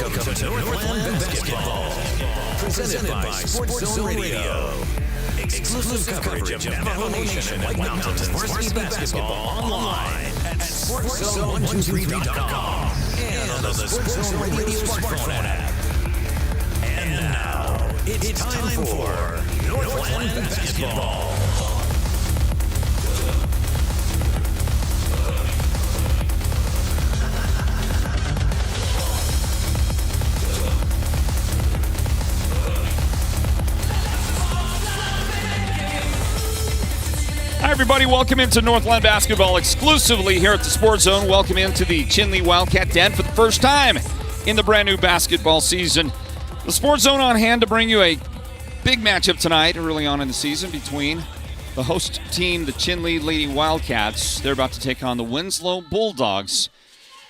Welcome to Northland Basketball. Presented by Sports Zone Radio. Exclusive coverage of Navajo Nation and White Mountains varsity basketball online at SportsZone123.com and on the Sports Zone Radio smartphone app. And now, it's time for Northland Basketball. Hi, everybody. Welcome into Northland Basketball exclusively here at the Sports Zone. Welcome into the Chinle Wildcat Den for the first time in the brand new basketball season. The Sports Zone on hand to bring you a big matchup tonight early on in the season between the host team, the Chinle Lady Wildcats. They're about to take on the Winslow Bulldogs.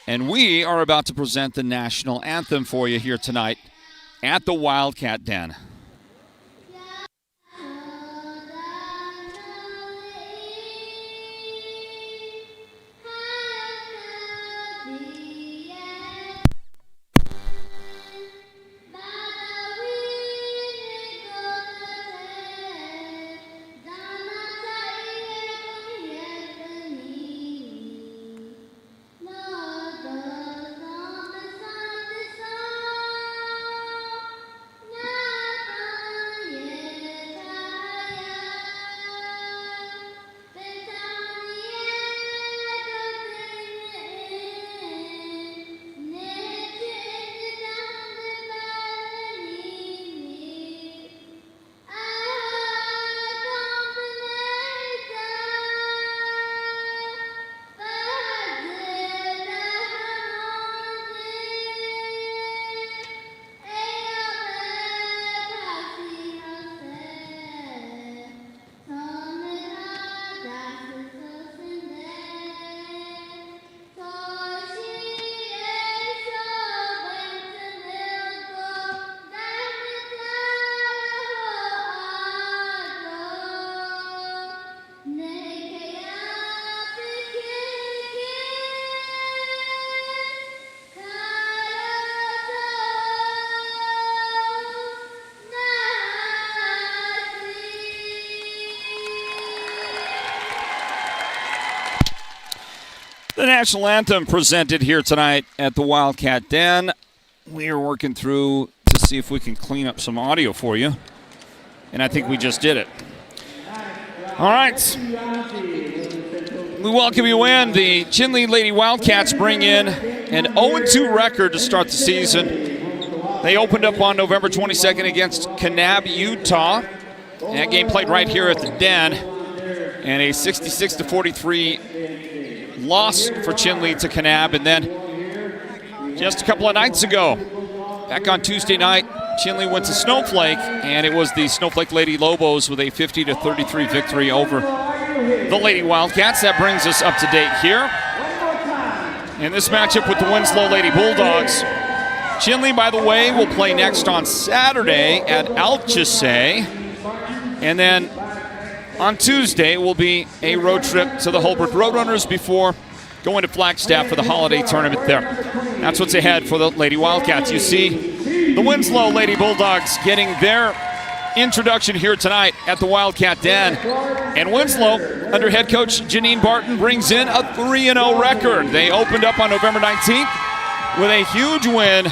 And we are about to present the national anthem for you here tonight at the Wildcat Den. The national anthem presented here tonight at the Wildcat Den. We are working through to see if we can clean up some audio for you. And I think we just did it. All right. We welcome you in. The Chinle Lady Wildcats bring in an 0-2 record to start the season. They opened up on November 22nd against Kanab, Utah. And that game played right here at the Den. And a 66-43 loss for Chinle to Kanab. And then just a couple of nights ago, back on Tuesday night, Chinle went to Snowflake, and it was the Snowflake Lady Lobos with a 50-33 victory over the Lady Wildcats. That brings us up to date here. In this matchup with the Winslow Lady Bulldogs, Chinle, by the way, will play next on Saturday at Alchese. And then on Tuesday will be a road trip to the Holbrook Roadrunners before going to Flagstaff for the holiday tournament there. That's what's ahead for the Lady Wildcats. You see the Winslow Lady Bulldogs getting their introduction here tonight at the Wildcat Den. And Winslow, under head coach Janine Barton, brings in a 3-0 record. They opened up on November 19th with a huge win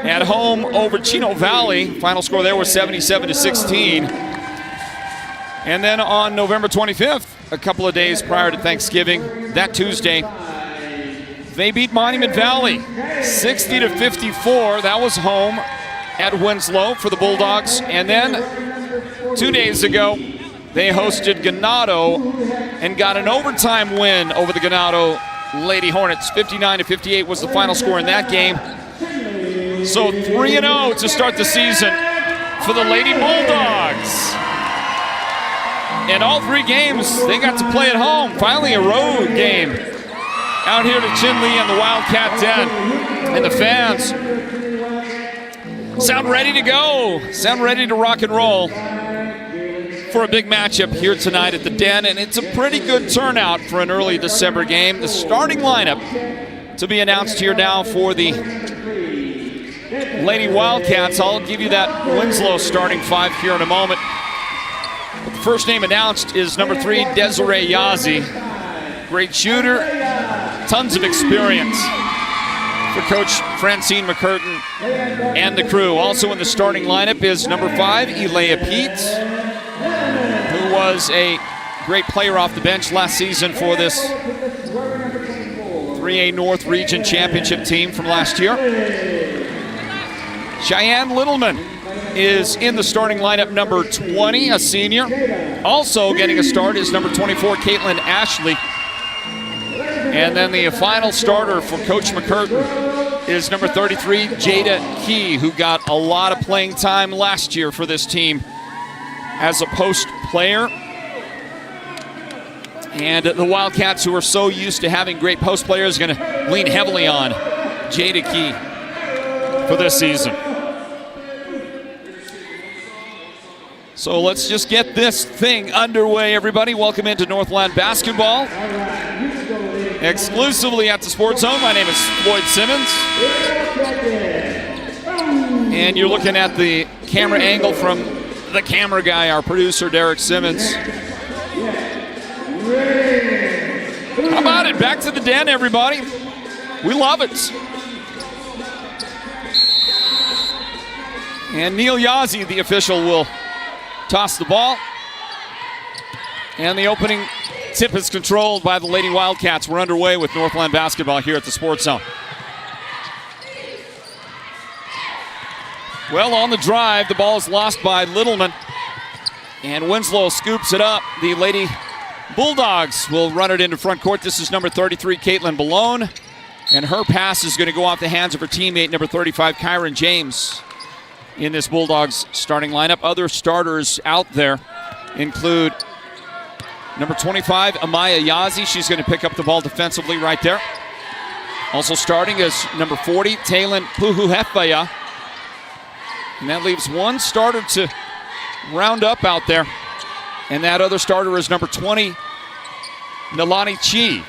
at home over Chino Valley. Final score there was 77-16. And then on November 25th, a couple of days prior to Thanksgiving, that Tuesday, they beat Monument Valley 60-54. That was home at Winslow for the Bulldogs. And then 2 days ago, they hosted Ganado and got an overtime win over the Ganado Lady Hornets. 59-58 was the final score in that game. So 3-0 to start the season for the Lady Bulldogs. And all three games, they got to play at home. Finally a road game out here to Chinle and the Wildcat Den. And the fans sound ready to go, sound ready to rock and roll for a big matchup here tonight at the Den. And it's a pretty good turnout for an early December game. The starting lineup to be announced here now for the Lady Wildcats. I'll give you that Winslow starting five here in a moment. But the first name announced is number 3, Desiree Yazzie. Great shooter, tons of experience for Coach Francine McCurtain and the crew. Also in the starting lineup is number 5, Elea Pete, who was a great player off the bench last season for this 3A North Region Championship team from last year. Cheyenne Littleman is in the starting lineup, number 20, a senior. Also getting a start is number 24, Caitlin Ashley. And then the final starter for Coach McCurtain is number 33, Jada Key, who got a lot of playing time last year for this team as a post player. And the Wildcats, who are so used to having great post players, are going to lean heavily on Jada Key for this season. So let's just get this thing underway, everybody. Welcome into Northland Basketball. Exclusively at the Sports Zone. My name is Floyd Simmons. And you're looking at the camera angle from the camera guy, our producer, Derek Simmons. How about it? Back to the den, everybody. We love it. And Neil Yazzie, the official, will toss the ball. And the opening tip is controlled by the Lady Wildcats. We're underway with Northland Basketball here at the Sports Zone. Well, on the drive, the ball is lost by Littleman. And Winslow scoops it up. The Lady Bulldogs will run it into front court. This is number 33, Caitlin Ballone. And her pass is going to go off the hands of her teammate, number 35, Kyron James, in this Bulldogs starting lineup. Other starters out there include number 25, Amaya Yazzie. She's going to pick up the ball defensively right there. Also starting is number 40, Talon Puhuhefaya. And that leaves one starter to round up out there. And that other starter is number 20, Nalani Chi.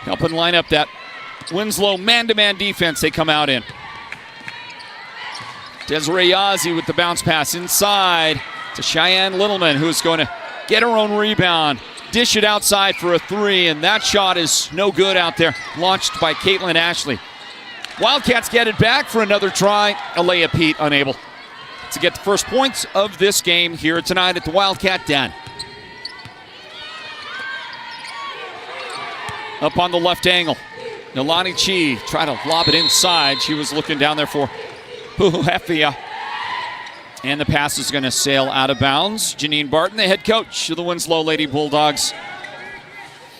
Helping line up that Winslow man-to-man defense they come out in. Desiree Yazzie with the bounce pass inside to Cheyenne Littleman, who's going to get her own rebound, dish it outside for a 3, and that shot is no good out there, launched by Caitlin Ashley. Wildcats get it back for another try. Elea Pete unable to get the first points of this game here tonight at the Wildcat Den. Up on the left angle, Nalani Chi tried to lob it inside. She was looking down there for Puhuhefia. And the pass is going to sail out of bounds. Janine Barton, the head coach of the Winslow Lady Bulldogs.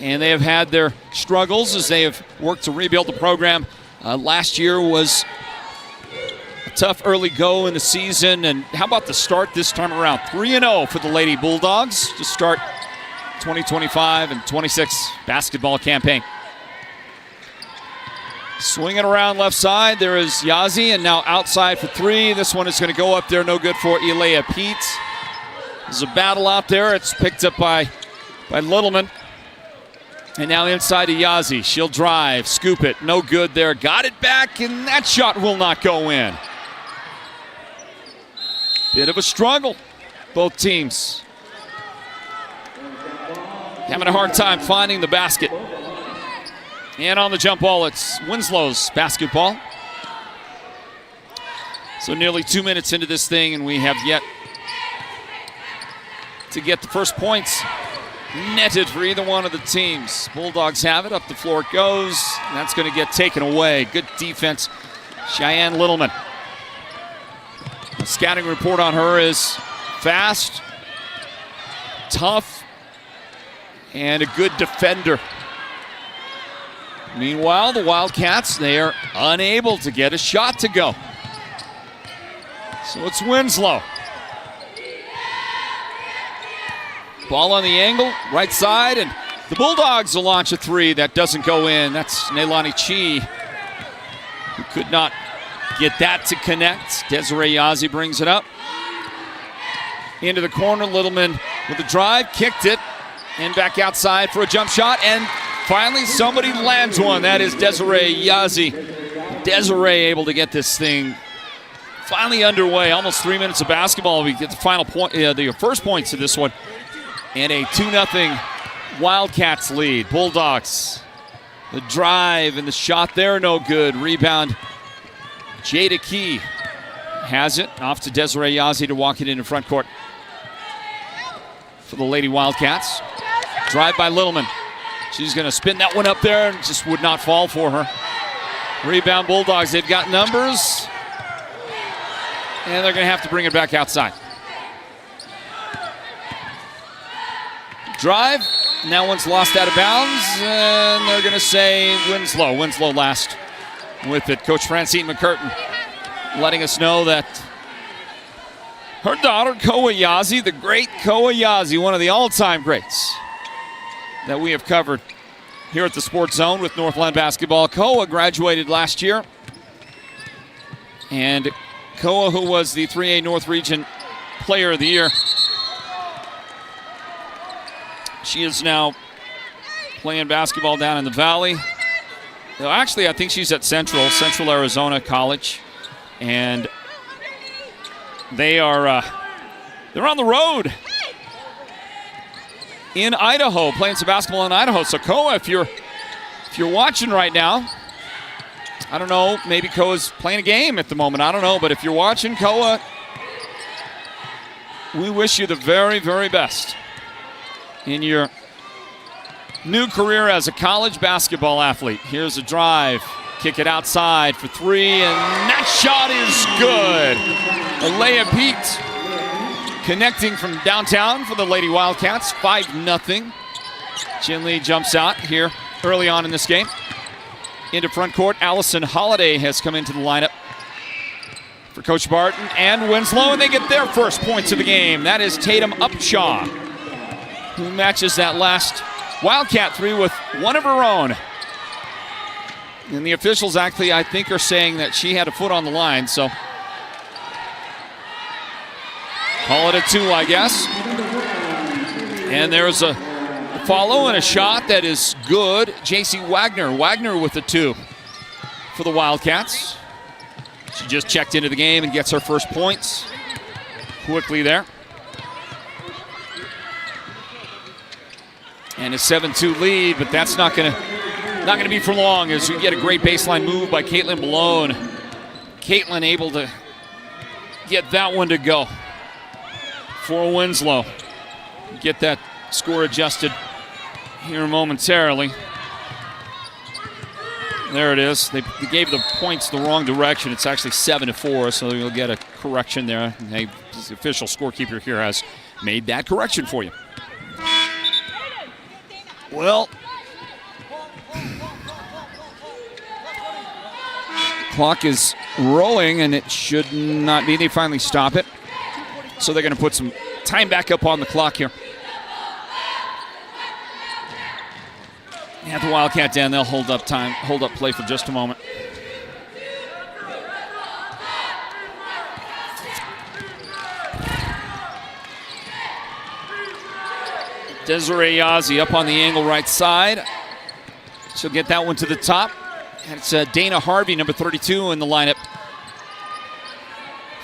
And they have had their struggles as they have worked to rebuild the program. Last year was a tough early go in the season. And how about the start this time around? 3-0 for the Lady Bulldogs to start 2025 and 26 basketball campaign. Swinging around left side, there is Yazzie, and now outside for 3. This one is going to go up there, no good for Elea Pete. There's a battle out there. It's picked up by Littleman. And now inside to Yazzie. She'll drive, scoop it, no good there. Got it back, and that shot will not go in. Bit of a struggle, both teams. Having a hard time finding the basket. And on the jump ball, it's Winslow's basketball. So nearly 2 minutes into this thing, and we have yet to get the first points netted for either one of the teams. Bulldogs have it. Up the floor it goes. And that's going to get taken away. Good defense, Cheyenne Littleman. The scouting report on her is fast, tough, and a good defender. Meanwhile, the Wildcats, they are unable to get a shot to go. So it's Winslow. Ball on the angle, right side, and the Bulldogs will launch a 3 that doesn't go in. That's Nalani Chi, who could not get that to connect. Desiree Yazzie brings it up. Into the corner, Littleman with the drive, kicked it, and back outside for a jump shot, and finally somebody lands one. That is Desiree Yazzie. Desiree able to get this thing finally underway. Almost 3 minutes of basketball. We get the final point, the first points of this one, and a 2-0 Wildcats lead. Bulldogs. The drive and the shot there, no good. Rebound. Jada Key has it. Off to Desiree Yazzie to walk it into front court for the Lady Wildcats. Drive by Littleman. She's going to spin that one up there and just would not fall for her. Rebound Bulldogs. They've got numbers. And they're going to have to bring it back outside. Drive. And that one's lost out of bounds. And they're going to say Winslow. Winslow last with it. Coach Francine McCurtain letting us know that her daughter, Koa Yazzie, the great Koa Yazzie, one of the all-time greats that we have covered here at the Sports Zone with Northland Basketball. Koa graduated last year. And Koa, who was the 3A North Region Player of the Year, she is now playing basketball down in the Valley. Well, actually, I think she's at Central Arizona College. And they are they're on the road in Idaho, playing some basketball in Idaho. So Koa, if you're watching right now, I don't know, maybe Koa's playing a game at the moment. I don't know, but if you're watching, Koa, we wish you the very, very best in your new career as a college basketball athlete. Here's a drive. Kick it outside for three, and that shot is good. Alea Pete connecting from downtown for the Lady Wildcats, 5-0. Chinle jumps out here early on in this game. Into front court, Allison Holiday has come into the lineup for Coach Barton and Winslow, and they get their first points of the game. That is Tatum Upshaw, who matches that last Wildcat three with one of her own. And the officials actually, I think, are saying that she had a foot on the line, so call it a 2, I guess. And there's a follow and a shot that is good. J.C. Wagner with the 2 for the Wildcats. She just checked into the game and gets her first points quickly there. And a 7-2 lead, but that's not going to be for long as we get a great baseline move by Caitlin Malone. Caitlin able to get that one to go for Winslow. Get that score adjusted here momentarily. There it is. They gave the points the wrong direction. It's actually 7-4, so you'll get a correction there. The official scorekeeper here has made that correction for you. Well, clock is rolling, and it should not be. They finally stop it. So they're going to put some time back up on the clock here. At the Wildcat Den, they'll hold up play for just a moment. Desiree Yazzie up on the angle right side. She'll get that one to the top. And it's Dana Harvey, number 32, in the lineup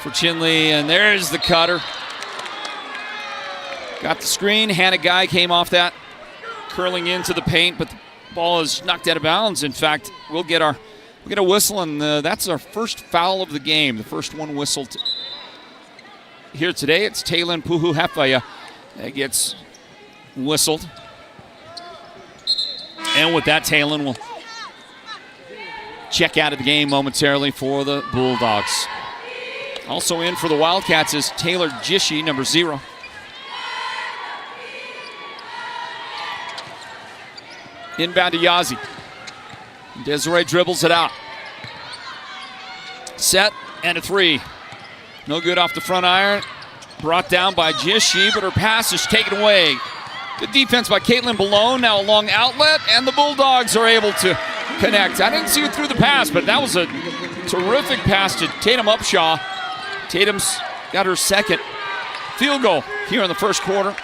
for Chinle. And there's the cutter. Got the screen. Hannah Guy came off that, curling into the paint, but the ball is knocked out of bounds. In fact, we'll get a whistle, and that's our first foul of the game. The first one whistled here today. It's Taylin Puhu Hefaya that gets whistled. And with that, Taylin will check out of the game momentarily for the Bulldogs. Also in for the Wildcats is Taylor Jishi, number 0. Inbound to Yazzie. Desiree dribbles it out. Set and a 3. No good off the front iron. Brought down by Jishi, but her pass is taken away. Good defense by Caitlin Malone. Now a long outlet, and the Bulldogs are able to connect. I didn't see it through the pass, but that was a terrific pass to Tatum Upshaw. Tatum's got her second field goal here in the first quarter.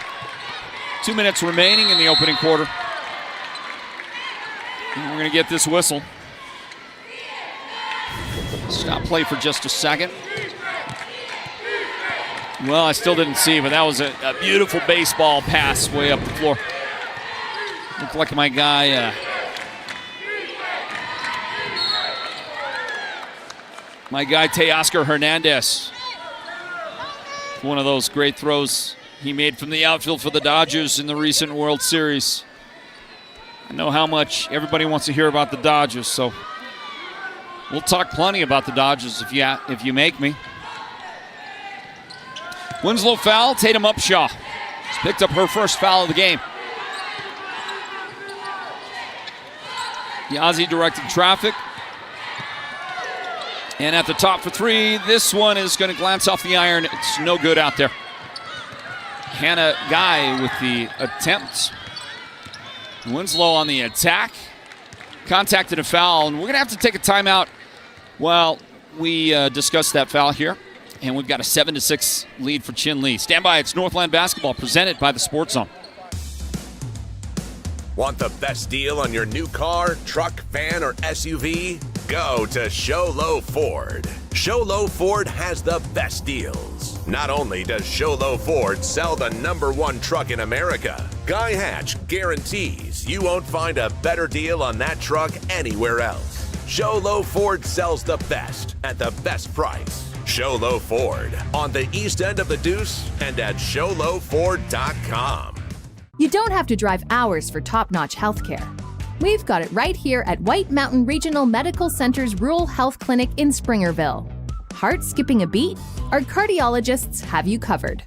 2 minutes remaining in the opening quarter. And we're going to get this whistle. Stop play for just a second. Well, I still didn't see, but that was a beautiful baseball pass way up the floor. Looked like my guy, Teoscar Hernandez. One of those great throws he made from the outfield for the Dodgers in the recent World Series. I know how much everybody wants to hear about the Dodgers, so we'll talk plenty about the Dodgers if you make me. Winslow foul, Tatum Upshaw. She's picked up her first foul of the game. Yazzie directing traffic. And at the top for three, this one is going to glance off the iron. It's no good out there. Hannah Guy with the attempt. Winslow on the attack. Contacted a foul, and we're going to have to take a timeout while we discuss that foul here. And we've got a 7-6 lead for Chinle. Stand by, it's Northland Basketball presented by the Sports Zone. Want the best deal on your new car, truck, van, or SUV? Go to Show Low Ford. Show Low Ford has the best deals. Not only does Show Low Ford sell the #1 truck in America, Guy Hatch guarantees you won't find a better deal on that truck anywhere else. Show Low Ford sells the best at the best price. Show Low Ford on the east end of the Deuce and at showlowford.com. You don't have to drive hours for top-notch healthcare. We've got it right here at White Mountain Regional Medical Center's Rural Health Clinic in Springerville. Heart skipping a beat? Our cardiologists have you covered.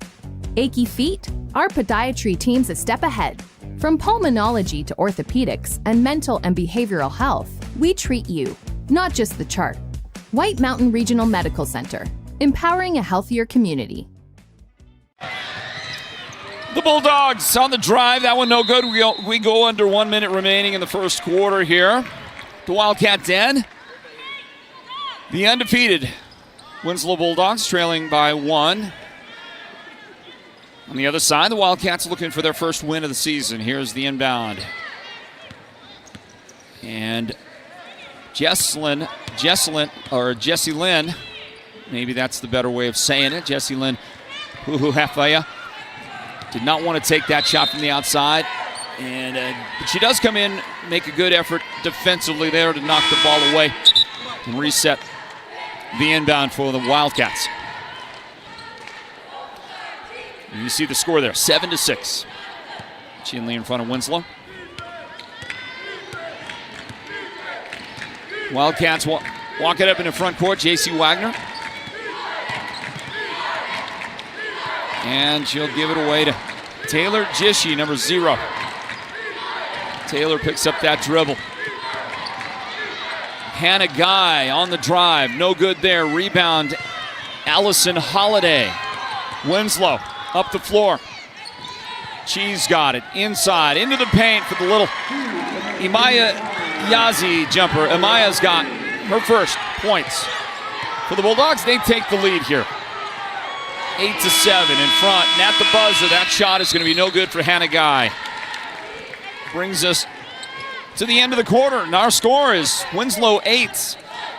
Achy feet? Our podiatry team's a step ahead. From pulmonology to orthopedics and mental and behavioral health, we treat you, not just the chart. White Mountain Regional Medical Center, empowering a healthier community. The Bulldogs on the drive. That one no good. We go under 1 minute remaining in the first quarter here. The Wildcat Den. The undefeated Winslow Bulldogs trailing by 1. On the other side, the Wildcats looking for their first win of the season. Here's the inbound. And Jessie Lynn, maybe that's the better way of saying it. Jessie Lynn Hafaya did not want to take that shot from the outside. But she does come in, make a good effort defensively there to knock the ball away and reset the inbound for the Wildcats. And you see the score there, 7-6. Chinle in front of Winslow. Wildcats walk it up in the front court. J.C. Wagner. And she'll give it away to Taylor Jishi, number 0. Taylor picks up that dribble. Hannah Guy on the drive. No good there. Rebound, Allison Holiday. Winslow up the floor. She's got it. Inside, into the paint for the little Imaya Yazzie jumper. Amaya's got her first points. For the Bulldogs, they take the lead here. 8-7 in front. And at the buzzer, that shot is going to be no good for Hannah Guy. Brings us to the end of the quarter. And our score is Winslow 8,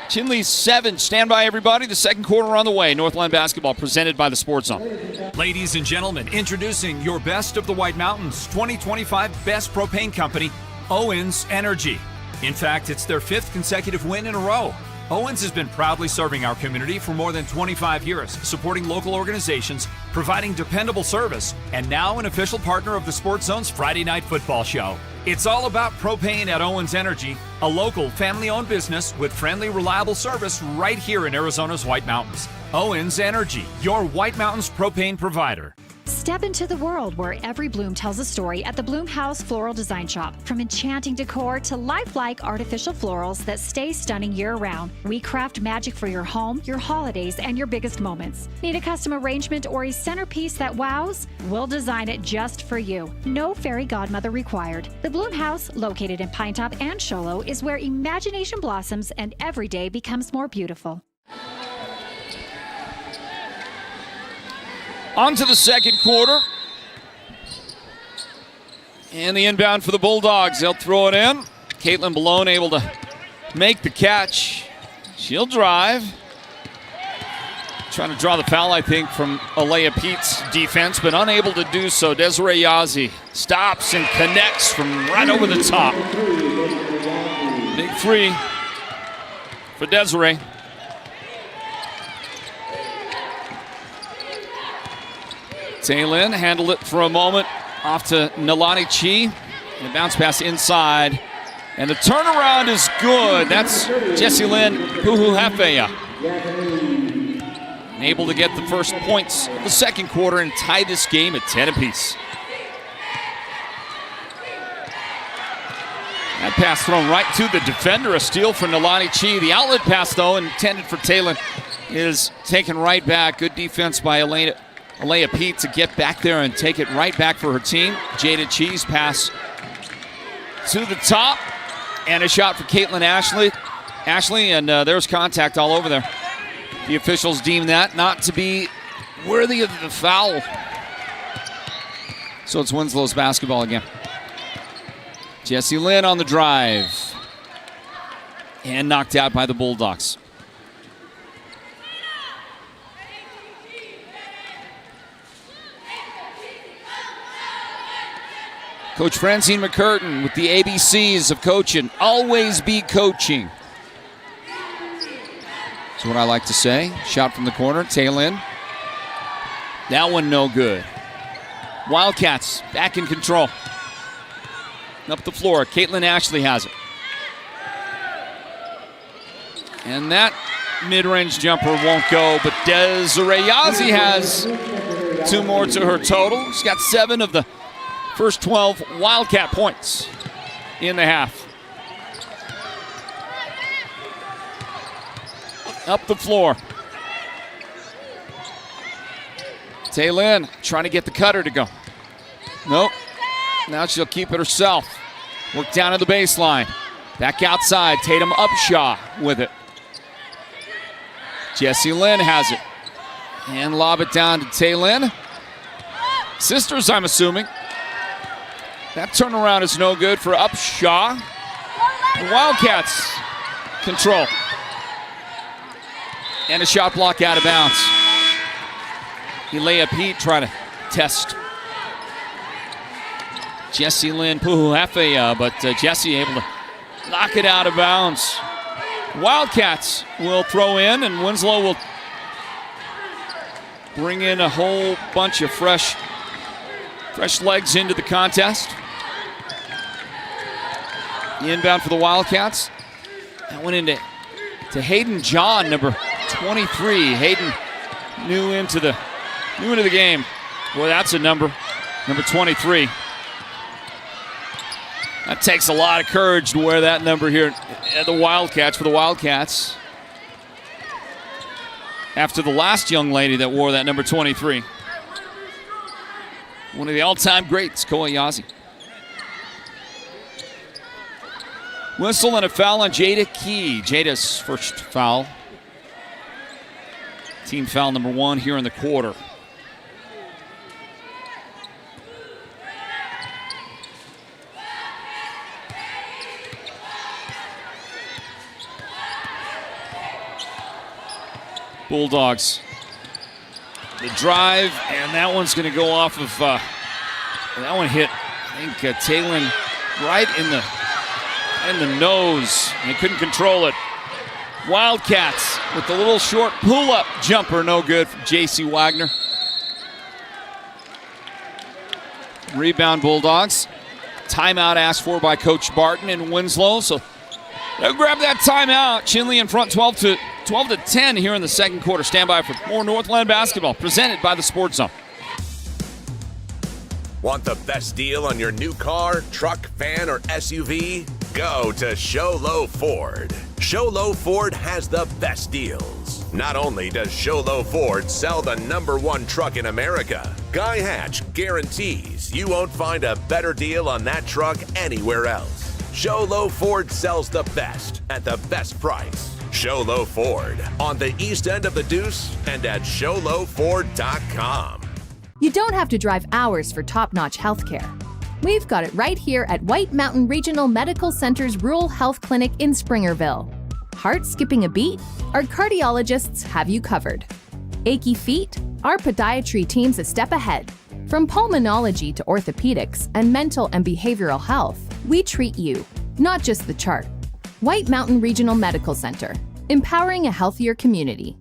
Chinle 7. Stand by, everybody. The second quarter on the way. Northland Basketball presented by the Sports Zone. Ladies and gentlemen, introducing your best of the White Mountains 2025 Best Propane Company, Owens Energy. In fact, it's their 5th consecutive win in a row. Owens has been proudly serving our community for more than 25 years, supporting local organizations, providing dependable service, and now an official partner of the Sports Zone's Friday Night Football show. It's all about propane at Owens Energy, a local family-owned business with friendly, reliable service right here in Arizona's White Mountains. Owens Energy, your White Mountains propane provider. Step into the world where every bloom tells a story at the Bloom House Floral Design Shop. From enchanting decor to lifelike artificial florals that stay stunning year-round, we craft magic for your home, your holidays, and your biggest moments. Need a custom arrangement or a centerpiece that wows? We'll design it just for you. No fairy godmother required. The Bloom House, located in Pinetop and Show Low, is where imagination blossoms and every day becomes more beautiful. On to the second quarter. And the inbound for the Bulldogs. They'll throw it in. Caitlin Malone able to make the catch. She'll drive. Trying to draw the foul, I think, from Alea Pete's defense, but unable to do so. Desiree Yazzie stops and connects from right over the top. Big three for Desiree. Taylin handled it for a moment. Off to Nalani Chi. And a bounce pass inside. And the turnaround is good. That's Jessie Lynn Puhuhefe'a. Able to get the first points of the second quarter and tie this game at 10 apiece. That pass thrown right to the defender. A steal for Nalani Chi. The outlet pass, though, intended for Taylor, is taken right back. Good defense by Alea Pete to get back there and take it right back for her team. Jada Chi's pass to the top. And a shot for Caitlin Ashley, and there's contact all over there. The officials deem that not to be worthy of the foul. So it's Winslow's basketball again. Jessie Lynn on the drive. And knocked out by the Bulldogs. Coach Francine McCurtain with the ABCs of coaching. Always be coaching. That's what I like to say. Shot from the corner. Taylin. That one no good. Wildcats back in control. Up the floor. Caitlin Ashley has it. And that mid-range jumper won't go, but Desiree Yazzie has 2 more to her total. She's got 7 of the first 12 Wildcat points in the half. Up the floor. Taylin trying to get the cutter to go. Nope. Now she'll keep it herself. Work down to the baseline. Back outside. Tatum Upshaw with it. Jessie Lynn has it. And lob it down to Taylin. Sisters, I'm assuming. That turnaround is no good for Upshaw. The Wildcats control. And a shot block out of bounds. Alea Pete trying to test Jessie Lynn Puhuhefe'a, but Jessie able to knock it out of bounds. Wildcats will throw in, and Winslow will bring in a whole bunch of fresh legs into the contest. The inbound for the Wildcats. That went into Hayden John, number 23. Hayden new into the game. Boy, that's a number 23. That takes a lot of courage to wear that number here at the Wildcats for the Wildcats. After the last young lady that wore that number 23. One of the all-time greats, Koa Yazzie. Whistle and a foul on Jada Key. Jada's first foul. Team foul number 1 here in the quarter. Bulldogs. The drive, and that one's going to go off of, that one hit, I think, Taylin right in the nose. And they couldn't control it. Wildcats with the little short pull-up jumper, no good from J.C. Wagner. Rebound Bulldogs. Timeout asked for by Coach Barton and Winslow, so they'll grab that timeout. Chinle in front 12 to 10 here in the second quarter. Stand by for more Northland Basketball presented by the Sports Zone. Want the best deal on your new car, truck, van, or SUV? Go to Show Low Ford. Show Low Ford has the best deals. Not only does Show Low Ford sell the #1 truck in America, Guy Hatch guarantees you won't find a better deal on that truck anywhere else. Show Low Ford sells the best at the best price. Show Low Ford on the east end of the Deuce and at showlowford.com. You don't have to drive hours for top-notch healthcare. We've got it right here at White Mountain Regional Medical Center's Rural Health Clinic in Springerville. Heart skipping a beat? Our cardiologists have you covered. Achy feet? Our podiatry team's a step ahead. From pulmonology to orthopedics and mental and behavioral health, we treat you, not just the chart. White Mountain Regional Medical Center, empowering a healthier community.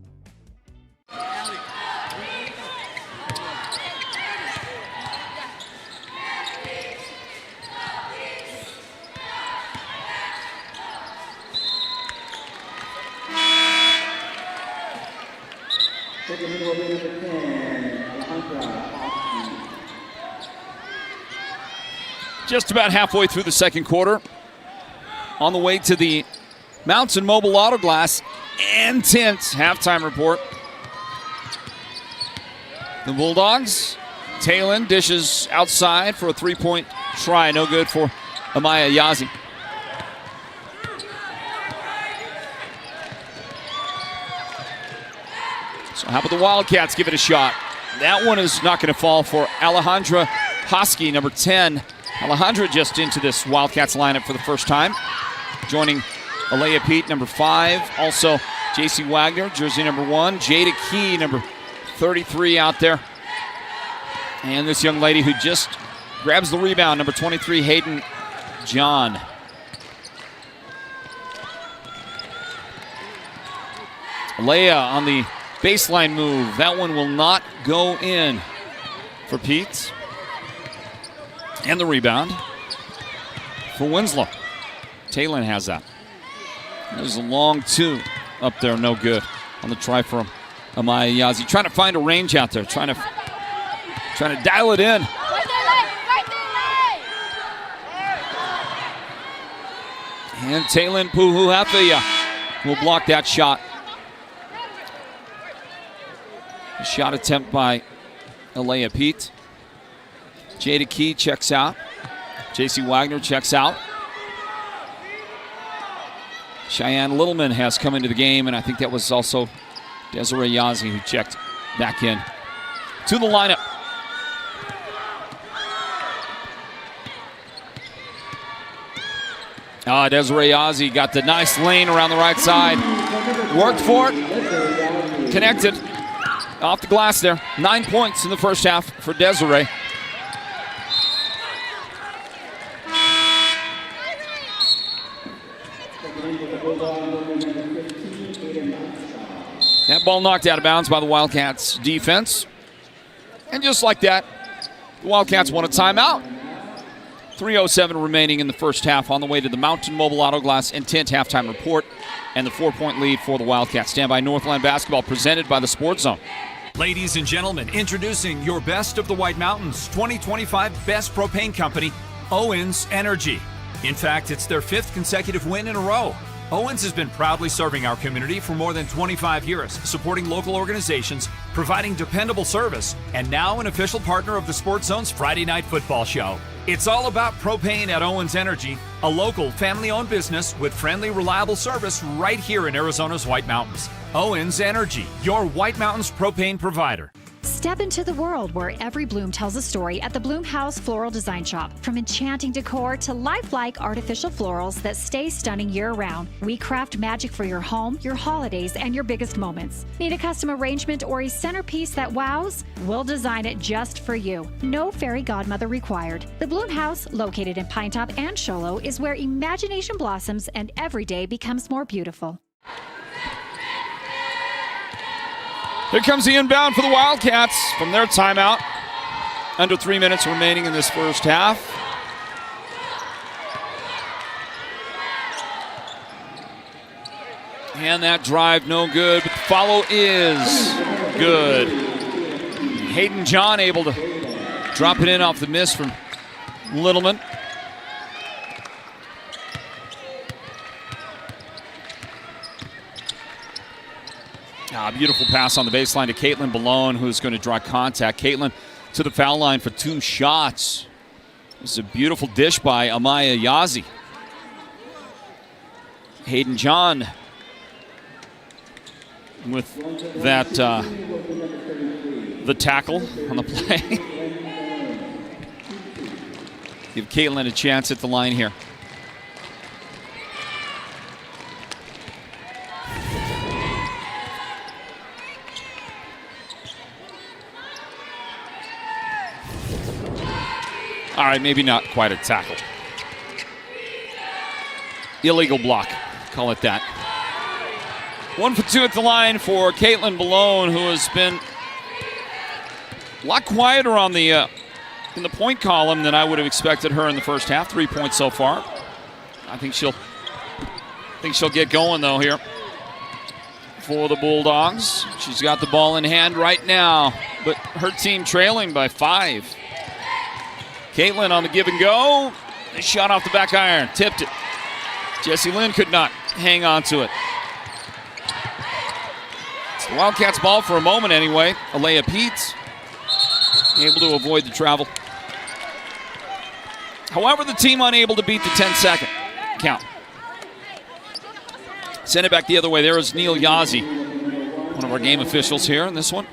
Just about halfway through the second quarter. On the way to the Mountain Mobile Auto Glass and Tint halftime report. The Bulldogs. Talon dishes outside for a three-point try. No good for Amaya Yazi. So how about the Wildcats give it a shot? That one is not going to fall for Alejandra Hosky, number 10. Alejandra just into this Wildcats lineup for the first time. Joining Alea Pete, number 5. Also, J.C. Wagner, jersey number 1. Jada Key, number 33 out there. And this young lady who just grabs the rebound, number 23, Hayden John. Alea on the baseline move. That one will not go in for Pete. And the rebound for Winslow. Talon has that. There's a long 2 up there, no good on the try from Amaya Yazi. Trying to find a range out there, trying to dial it in. And Talon Puhuhafia will block that shot. A shot attempt by Alea Pete. Jada Key checks out. J.C. Wagner checks out. Cheyenne Littleman has come into the game, and I think that was also Desiree Yazi who checked back in to the lineup. Desiree Yazi got the nice lane around the right side. Worked for it. Connected. Off the glass there. 9 points in the first half for Desiree. That ball knocked out of bounds by the Wildcats defense. And just like that, the Wildcats won a timeout. 3:07 remaining in the first half, on the way to the Mountain Mobile Auto Glass and Tint halftime report and the 4-point lead for the Wildcats. Stand by. Northland Basketball presented by the Sports Zone. Ladies and gentlemen, introducing your best of the White Mountains 2025 Best Propane Company, Owens Energy. In fact, it's their 5th consecutive win in a row. Owens has been proudly serving our community for more than 25 years, supporting local organizations, providing dependable service, and now an official partner of the Sports Zone's Friday Night Football Show. It's all about propane at Owens Energy, a local family-owned business with friendly, reliable service right here in Arizona's White Mountains. Owens Energy, your White Mountains propane provider. Step into the world where every bloom tells a story at the Bloom House Floral Design Shop. From enchanting decor to lifelike artificial florals that stay stunning year-round, we craft magic for your home, your holidays, and your biggest moments. Need a custom arrangement or a centerpiece that wows? We'll design it just for you. No fairy godmother required. The Bloom House, located in Pinetop and Show Low, is where imagination blossoms and every day becomes more beautiful. Here comes the inbound for the Wildcats from their timeout. Under 3 minutes remaining in this first half. And that drive no good, but the follow is good. Hayden John able to drop it in off the miss from Littleman. Beautiful pass on the baseline to Caitlin Balone, who's going to draw contact. Caitlin to the foul line for 2 shots. This is a beautiful dish by Amaya Yazi. Hayden John with that, the tackle on the play. Give Caitlin a chance at the line here. right, maybe not quite a tackle. Illegal block, call it that. 1 for 2 at the line for Caitlin Malone, who has been a lot quieter on the in the point column than I would have expected her in the first half. 3 points so far. I think she'll get going though here for the Bulldogs. She's got the ball in hand right now, but her team trailing by 5. Caitlin on the give and go. A shot off the back iron, tipped it. Jessie Lynn could not hang on to it. It's the Wildcats ball for a moment anyway. Alea Peets able to avoid the travel. However, the team unable to beat the 10-second count. Send it back the other way. There is Neil Yazzie, one of our game officials here in this one.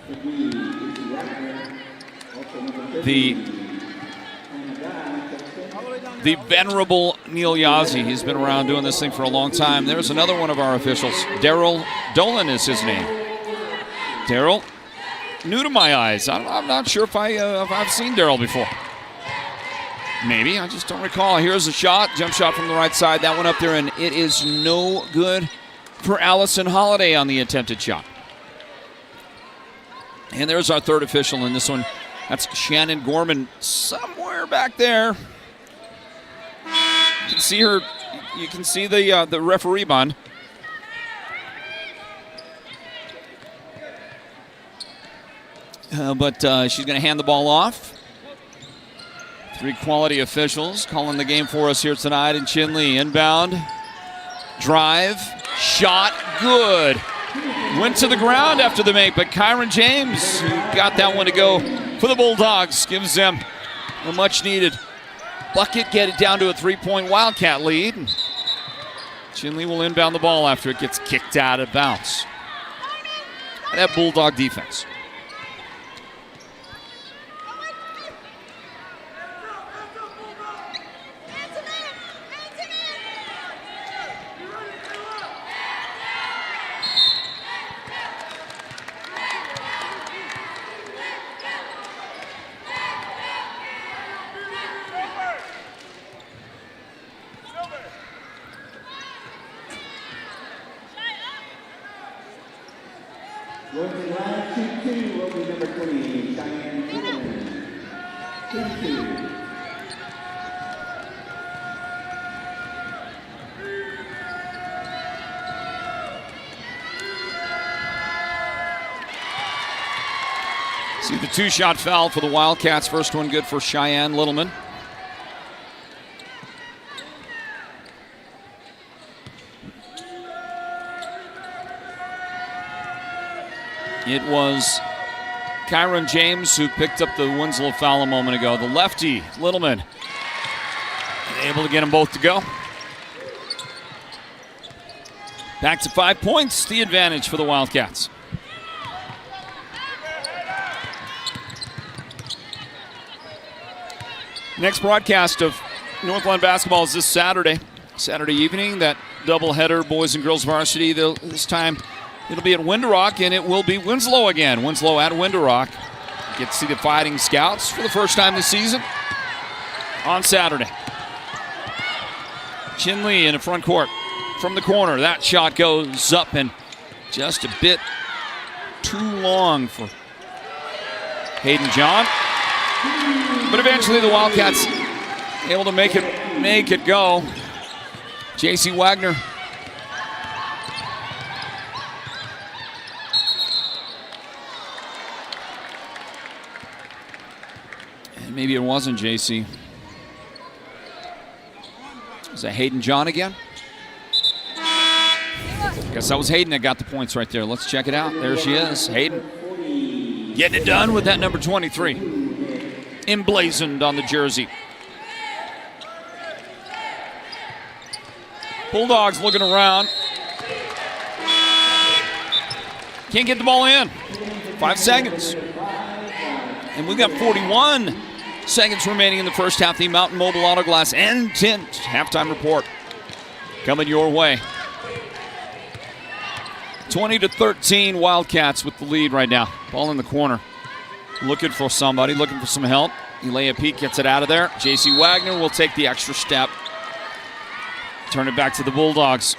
The venerable Neil Yazzie. He's been around doing this thing for a long time. There's another one of our officials. Daryl Dolan is his name. Daryl, new to my eyes. I'm not sure if I've seen Daryl before. Maybe, I just don't recall. Here's a shot, jump shot from the right side. That one up there, and it is no good for Allison Holiday on the attempted shot. And there's our third official in this one. That's Shannon Gorman somewhere back there. You can see her. You can see the referee bond. But she's going to hand the ball off. 3 quality officials calling the game for us here tonight. And Chinle inbound, drive, shot, good. Went to the ground after the make, but Kyron James, who got that one to go for the Bulldogs, gives them a much-needed bucket, get it down to a 3-point Wildcat lead. Chinle will inbound the ball after it gets kicked out of bounds. And that Bulldog defense. Working line 2-2 will be number 20, Cheyenne Wildcats. 2-2. See the 2-shot foul for the Wildcats. First one good for Cheyenne Littleman. It was Kyron James who picked up the Winslow foul a moment ago. The lefty, Littleman, able to get them both to go. Back to 5 points, the advantage for the Wildcats. Next broadcast of Northland Basketball is this Saturday evening. That doubleheader, boys and girls varsity. This time it'll be at Winderock, and it will be Winslow again. Winslow at Winderock. Get to see the Fighting Scouts for the first time this season on Saturday. Chinle in the front court from the corner. That shot goes up and just a bit too long for Hayden John. But eventually the Wildcats able to make it go. J.C. Wagner. And maybe it wasn't J.C. Was that Hayden John again? Guess that was Hayden that got the points right there. Let's check it out. There she is, Hayden. Getting it done with that number 23. Emblazoned on the jersey. Bulldogs looking around. Can't get the ball in. 5 seconds. And we've got 41 seconds remaining in the first half. The Mountain Mobile Auto Glass and Tint halftime report coming your way. 20-13 Wildcats with the lead right now. Ball in the corner. Looking for somebody, looking for some help. Elea Peak gets it out of there. J.C. Wagner will take the extra step. Turn it back to the Bulldogs.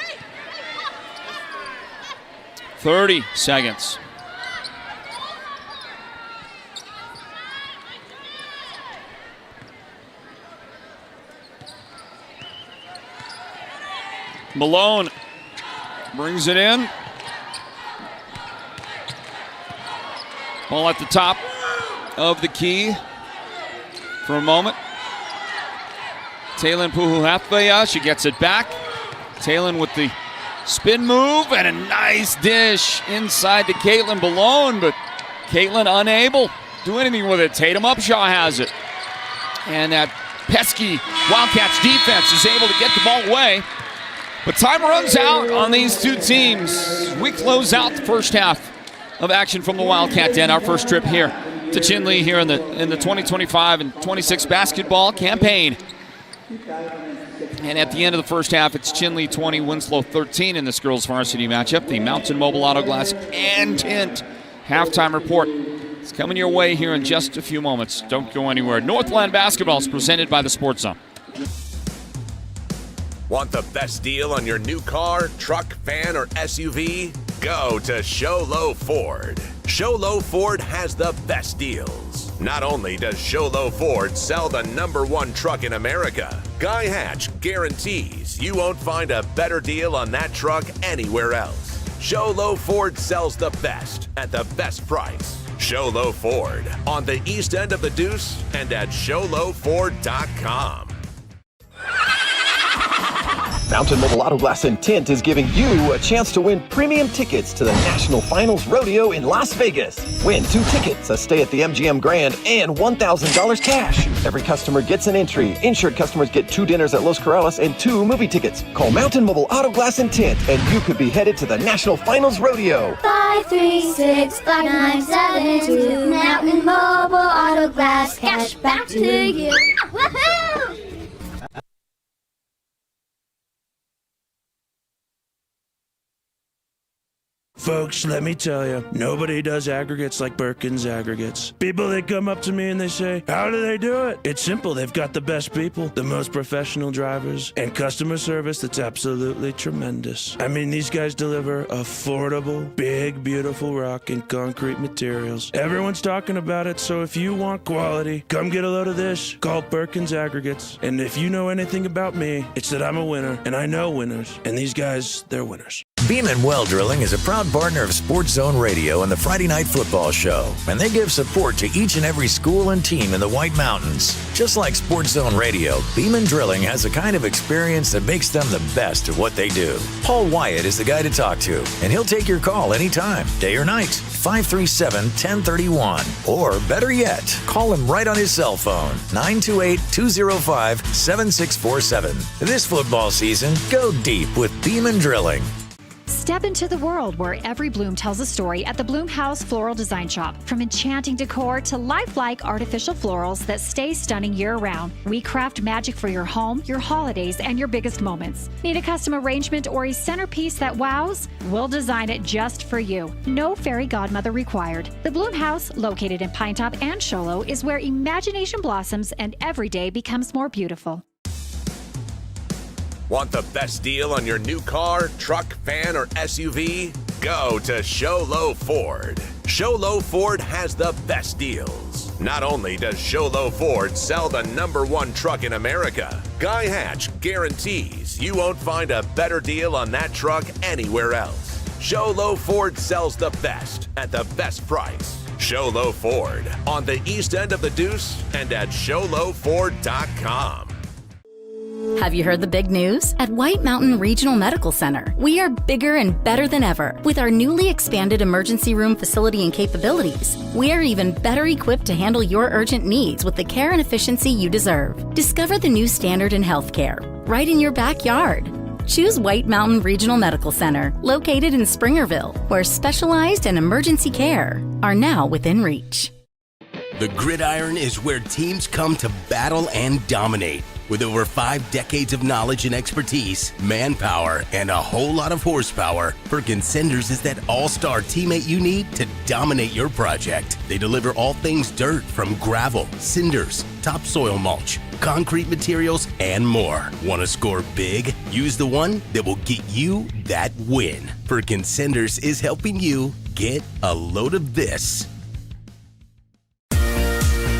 30 seconds. Malone brings it in. Ball at the top of the key for a moment. Taylin Puhuhafeya, she gets it back. Taylin with the spin move and a nice dish inside to Caitlin Malone, but Caitlin unable to do anything with it. Tatum Upshaw has it. And that pesky Wildcats defense is able to get the ball away. But time runs out on these two teams. We close out the first half of action from the Wildcat Den. Our first trip here to Chinle here in the 2025 and 26 basketball campaign. And at the end of the first half, it's Chinle 20, Winslow 13 in this girls varsity matchup. The Mountain Mobile Auto Glass and Tint halftime report is coming your way here in just a few moments. Don't go anywhere. Northland Basketball is presented by the Sports Zone. Want the best deal on your new car, truck, van, or SUV? Go to Show Low Ford. Show Low Ford has the best deals. Not only does Show Low Ford sell the #1 truck in America, Guy Hatch guarantees you won't find a better deal on that truck anywhere else. Show Low Ford sells the best at the best price. Show Low Ford on the east end of the Deuce and at showlowford.com. Mountain Mobile Auto Glass and Tint is giving you a chance to win premium tickets to the National Finals Rodeo in Las Vegas. Win 2 tickets, a stay at the MGM Grand, and $1,000 cash. Every customer gets an entry. Insured customers get 2 dinners at Los Corrales and 2 movie tickets. Call Mountain Mobile Auto Glass and Tint, and you could be headed to the National Finals Rodeo. 5365972 Mountain Mobile Auto Glass, cash back to you. Woohoo! Folks, let me tell you, nobody does aggregates like Perkins Aggregates. People, they come up to me and they say, how do they do it? It's simple. They've got the best people, the most professional drivers, and customer service that's absolutely tremendous. I mean, these guys deliver affordable, big, beautiful rock and concrete materials. Everyone's talking about it, so if you want quality, come get a load of this. Call Perkins Aggregates. And if you know anything about me, it's that I'm a winner, and I know winners, and these guys, they're winners. Beeman Well Drilling is a proud partner of Sports Zone Radio and the Friday Night Football Show, and they give support to each and every school and team in the White Mountains. Just like Sports Zone Radio, Beeman Drilling has the kind of experience that makes them the best at what they do. Paul Wyatt is the guy to talk to, and he'll take your call anytime, day or night, 537-1031. Or better yet, call him right on his cell phone, 928-205-7647. This football season, go deep with Beeman Drilling. Step into the world where every bloom tells a story at the Bloom House Floral Design Shop. From enchanting decor to lifelike artificial florals that stay stunning year-round, we craft magic for your home, your holidays, and your biggest moments. Need a custom arrangement or a centerpiece that wows? We'll design it just for you. No fairy godmother required. The Bloom House, located in Pinetop and Sholo, is where imagination blossoms and every day becomes more beautiful. Want the best deal on your new car, truck, van, or SUV? Go to Show Low Ford. Show Low Ford has the best deals. Not only does Show Low Ford sell the #1 truck in America, Guy Hatch guarantees you won't find a better deal on that truck anywhere else. Show Low Ford sells the best at the best price. Show Low Ford on the east end of the Deuce and at showlowford.com. Have you heard the big news? At White Mountain Regional Medical Center, we are bigger and better than ever. With our newly expanded emergency room facility and capabilities, we are even better equipped to handle your urgent needs with the care and efficiency you deserve. Discover the new standard in healthcare right in your backyard. Choose White Mountain Regional Medical Center, located in Springerville, where specialized and emergency care are now within reach. The gridiron is where teams come to battle and dominate. With over 5 decades of knowledge and expertise, manpower, and a whole lot of horsepower, Perkins Cinders is that all-star teammate you need to dominate your project. They deliver all things dirt, from gravel, cinders, topsoil mulch, concrete materials, and more. Want to score big? Use the one that will get you that win. Perkins Cinders is helping you get a load of this.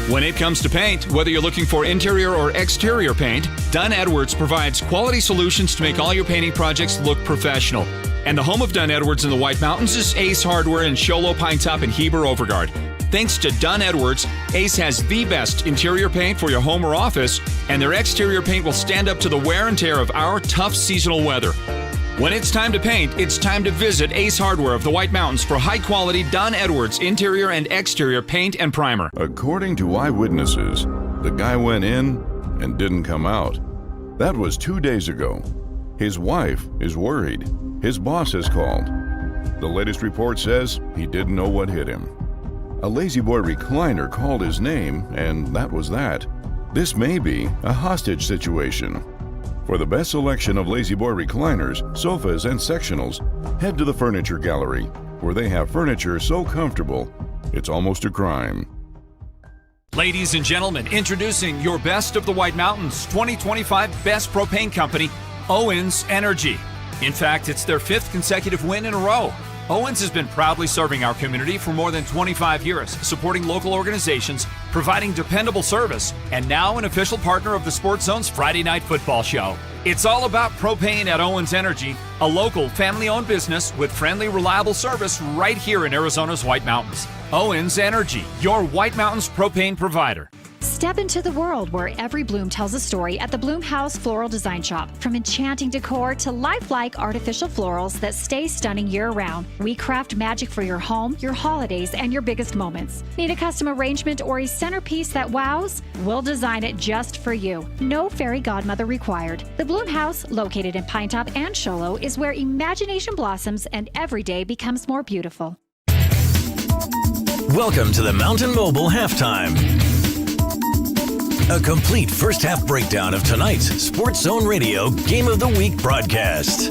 When it comes to paint, whether you're looking for interior or exterior paint, Dunn Edwards provides quality solutions to make all your painting projects look professional. And the home of Dunn Edwards in the White Mountains is Ace Hardware in Show Low, Pine Top, and Heber Overgard. Thanks to Dunn Edwards, Ace has the best interior paint for your home or office, and their exterior paint will stand up to the wear and tear of our tough seasonal weather. When it's time to paint, it's time to visit Ace Hardware of the White Mountains for high-quality Dunn Edwards interior and exterior paint and primer. According to eyewitnesses, the guy went in and didn't come out. That was 2 days ago. His wife is worried. His boss has called. The latest report says he didn't know what hit him. A Lazy Boy recliner called his name, and that was that. This may be a hostage situation. For the best selection of Lazy Boy recliners, sofas, and sectionals, head to the Furniture Gallery, where they have furniture so comfortable, it's almost a crime. Ladies and gentlemen, introducing your Best of the White Mountains 2025 Best Propane Company, Owens Energy. In fact, it's their 5th consecutive win in a row. Owens has been proudly serving our community for more than 25 years, supporting local organizations, providing dependable service, and now an official partner of the Sports Zone's Friday Night Football Show. It's all about propane at Owens Energy, a local family-owned business with friendly, reliable service right here in Arizona's White Mountains. Owens Energy, your White Mountains propane provider. Step into the world where every bloom tells a story at the Bloom House Floral Design Shop. From enchanting decor to lifelike artificial florals that stay stunning year-round, we craft magic for your home, your holidays, and your biggest moments. Need a custom arrangement or a centerpiece that wows? We'll design it just for you. No fairy godmother required. The Bloom House, located in Pine Top and Show Low, is where imagination blossoms and every day becomes more beautiful. Welcome to the Mountain Mobile Halftime. A complete first half breakdown of tonight's Sports Zone Radio Game of the Week broadcast.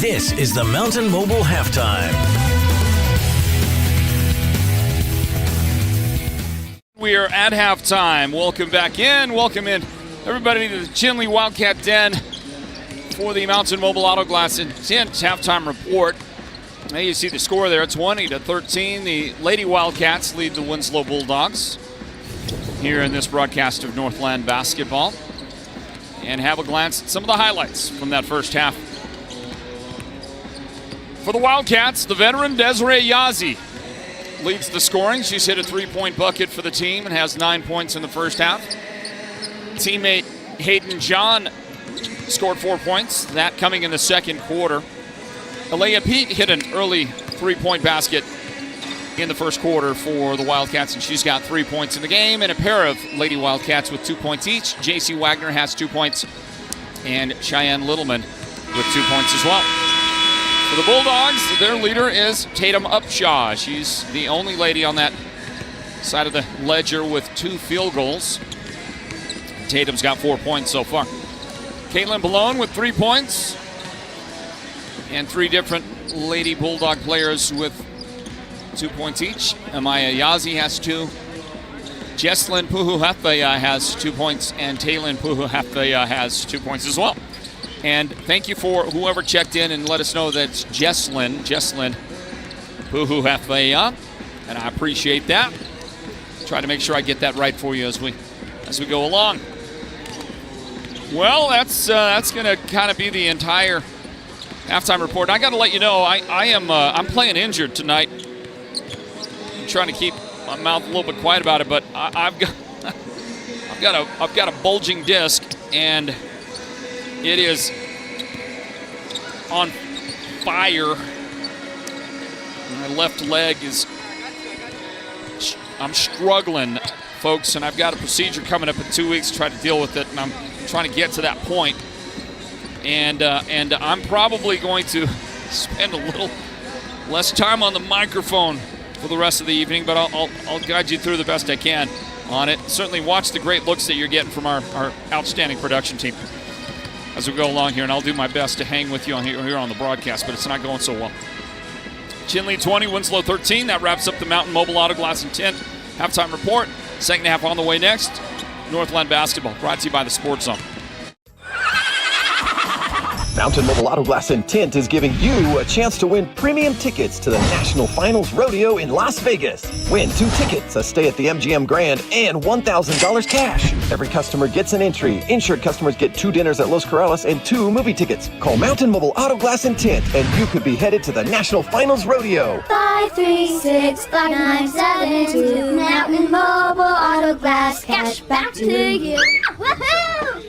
This is the Mountain Mobile Halftime. We are at halftime. Welcome back in. Welcome in, everybody, to the Chinle Wildcat Den for the Mountain Mobile Auto Glass and Tint halftime report. Now you see the score there, 20-13. The Lady Wildcats lead the Winslow Bulldogs here in this broadcast of Northland Basketball. And have a glance at some of the highlights from that first half. For the Wildcats, the veteran Desiree Yazzie leads the scoring. She's hit a 3-point bucket for the team and has 9 points in the first half. Teammate Hayden John scored 4 points, that coming in the second quarter. Alea Pete hit an early 3-point basket in the first quarter for the Wildcats, and she's got 3 points in the game, and a pair of Lady Wildcats with 2 points each. JC Wagner has 2 points, and Cheyenne Littleman with 2 points as well. For the Bulldogs, their leader is Tatum Upshaw. She's the only lady on that side of the ledger with 2 field goals. Tatum's got 4 points so far. Caitlin Ballone with 3 points. And 3 different Lady Bulldog players with 2 points each. Amaya Yazzie has 2. Jesslyn Puhuhefeya has 2 points, and Taylin Puhuhefeya has 2 points as well. And thank you for whoever checked in and let us know that it's Jesslyn Puhuhefeya, and I appreciate that. Try to make sure I get that right for you as we go along. Well, that's going to kind of be the entire halftime report. I got to let you know I'm playing injured tonight. I'm trying to keep my mouth a little bit quiet about it, but I've got a bulging disc, and it is on fire. My left leg I'm struggling, folks, and I've got a procedure coming up in 2 weeks to try to deal with it, and I'm trying to get to that point. And I'm probably going to spend a little less time on the microphone for the rest of the evening, but I'll guide you through the best I can on it. Certainly watch the great looks that you're getting from our outstanding production team as we go along here, and I'll do my best to hang with you here on the broadcast, but it's not going so well. Chinle 20, Winslow 13. That wraps up the Mountain Mobile Auto Glass and Tint halftime report. Second half on the way next. Northland Basketball, brought to you by the Sports Zone. Mountain Mobile Auto Glass and Tint is giving you a chance to win premium tickets to the National Finals Rodeo in Las Vegas. Win 2 tickets, a stay at the MGM Grand, and $1,000 cash. Every customer gets an entry. Insured customers get 2 dinners at Los Corrales and 2 movie tickets. Call Mountain Mobile Auto Glass and Tint, and you could be headed to the National Finals Rodeo. 5365972. Mountain Mobile Auto Glass, cash back to you. Woohoo!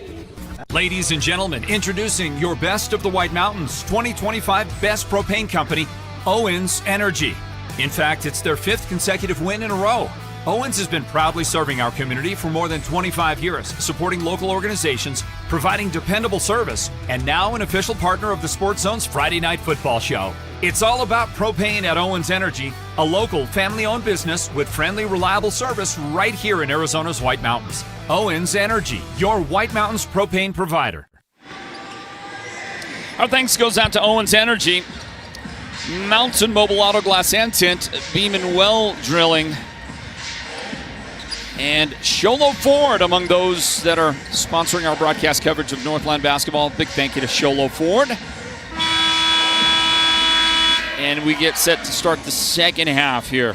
Ladies and gentlemen, introducing your Best of the White Mountains 2025 Best Propane Company, Owens Energy. In fact, it's their 5th consecutive win in a row. Owens has been proudly serving our community for more than 25 years, supporting local organizations, providing dependable service, and now an official partner of the Sports Zone's Friday Night Football Show. It's all about propane at Owens Energy, a local family-owned business with friendly, reliable service right here in Arizona's White Mountains. Owens Energy, your White Mountains propane provider. Our thanks goes out to Owens Energy, Mountain Mobile Auto Glass and Tint, Beeman Well Drilling, and Chinle Ford among those that are sponsoring our broadcast coverage of Northland Basketball. Big thank you to Chinle Ford. And we get set to start the second half here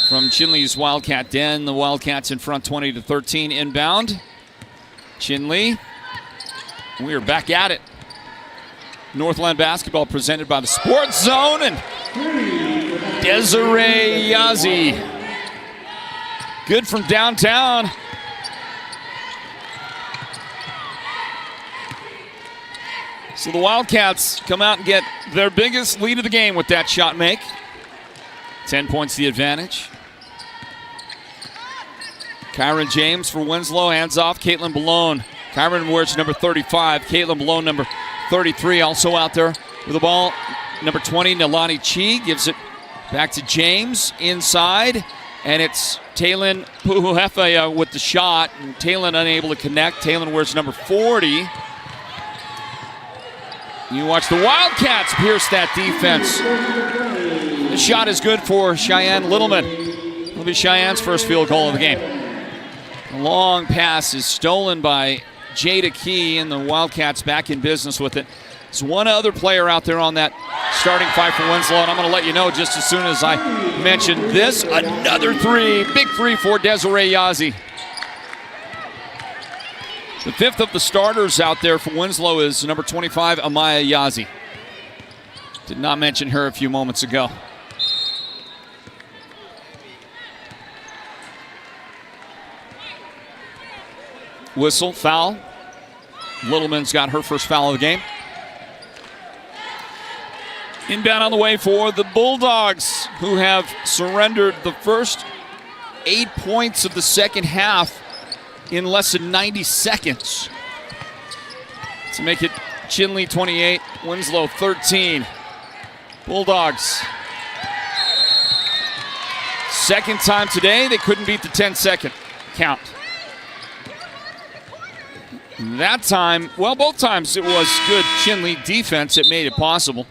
from Chinle's Wildcat Den. The Wildcats in front 20-13 inbound. Chinle, we are back at it. Northland Basketball presented by the Sports Zone, and Desiree Yazzie. Good from downtown. So the Wildcats come out and get their biggest lead of the game with that shot make. 10 points the advantage. Kyron James for Winslow, hands off. Caitlin Balone. Kyron wears number 35. Caitlin Balone, number 33, also out there with the ball. Number 20, Nalani Chi gives it back to James inside. And it's Taylin Puhuhefa with the shot. And Taylin unable to connect. Taylin wears number 40. You watch the Wildcats pierce that defense. The shot is good for Cheyenne Littleman. It'll be Cheyenne's first field goal of the game. A long pass is stolen by Jada Key, and the Wildcats back in business with it. There's one other player out there on that starting 5 for Winslow, and I'm going to let you know just as soon as I mention this. Another 3, big 3 for Desiree Yazzie. The 5th of the starters out there for Winslow is number 25, Amaya Yazzie. Did not mention her a few moments ago. Whistle, foul. Littleman's got her first foul of the game. Inbound on the way for the Bulldogs, who have surrendered the first 8 points of the second half in less than 90 seconds. To make it Chinle 28, Winslow 13. Bulldogs. Second time today, they couldn't beat the 10-second count. That time, well, both times it was good Chinle defense that made it possible.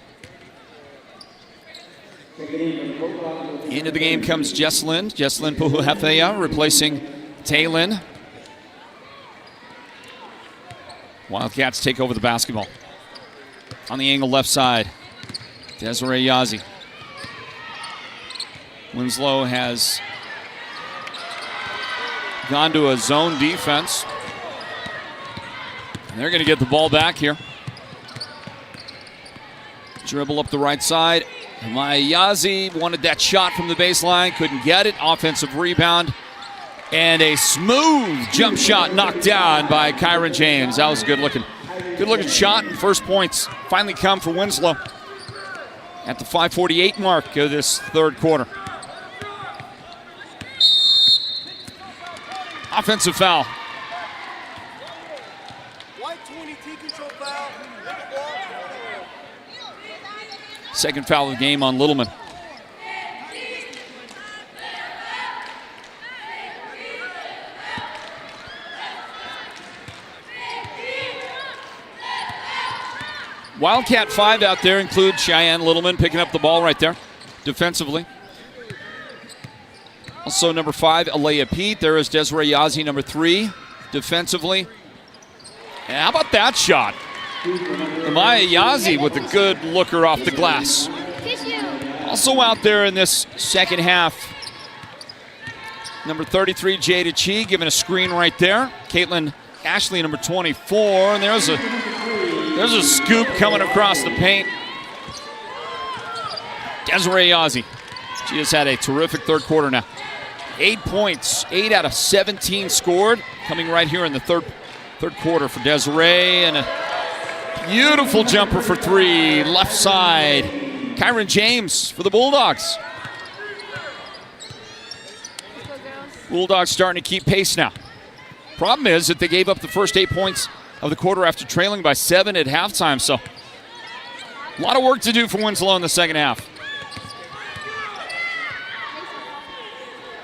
Into the game comes Jesslyn Puhuhefeya replacing Taylin. Wildcats take over the basketball. On the angle left side, Desiree Yazzie. Winslow has gone to a zone defense. And they're going to get the ball back here. Dribble up the right side. Amaya Yazzie wanted that shot from the baseline, couldn't get it. Offensive rebound. And a smooth jump shot knocked down by Kyron James. That was a good looking shot, and first points finally come for Winslow at the 5:48 mark of this third quarter. Offensive foul. Second foul of the game on Littleman. Wildcat 5 out there include Cheyenne Littleman picking up the ball right there defensively. Also number 5, Alea Pete. There is Desiree Yazzie, number 3, defensively. And how about that shot? Amaya Yazzie with a good looker off the glass. Also out there in this second half, number 33, Jada Chi, giving a screen right there. Caitlin Ashley, number 24, and there's a scoop coming across the paint. Desiree Yazzie. She has had a terrific third quarter now. 8 points, 8 out of 17 scored, coming right here in the third quarter for Desiree, and a beautiful jumper for 3, left side. Kyron James for the Bulldogs. Bulldogs starting to keep pace now. Problem is that they gave up the first 8 points of the quarter after trailing by 7 at halftime, so a lot of work to do for Winslow in the second half.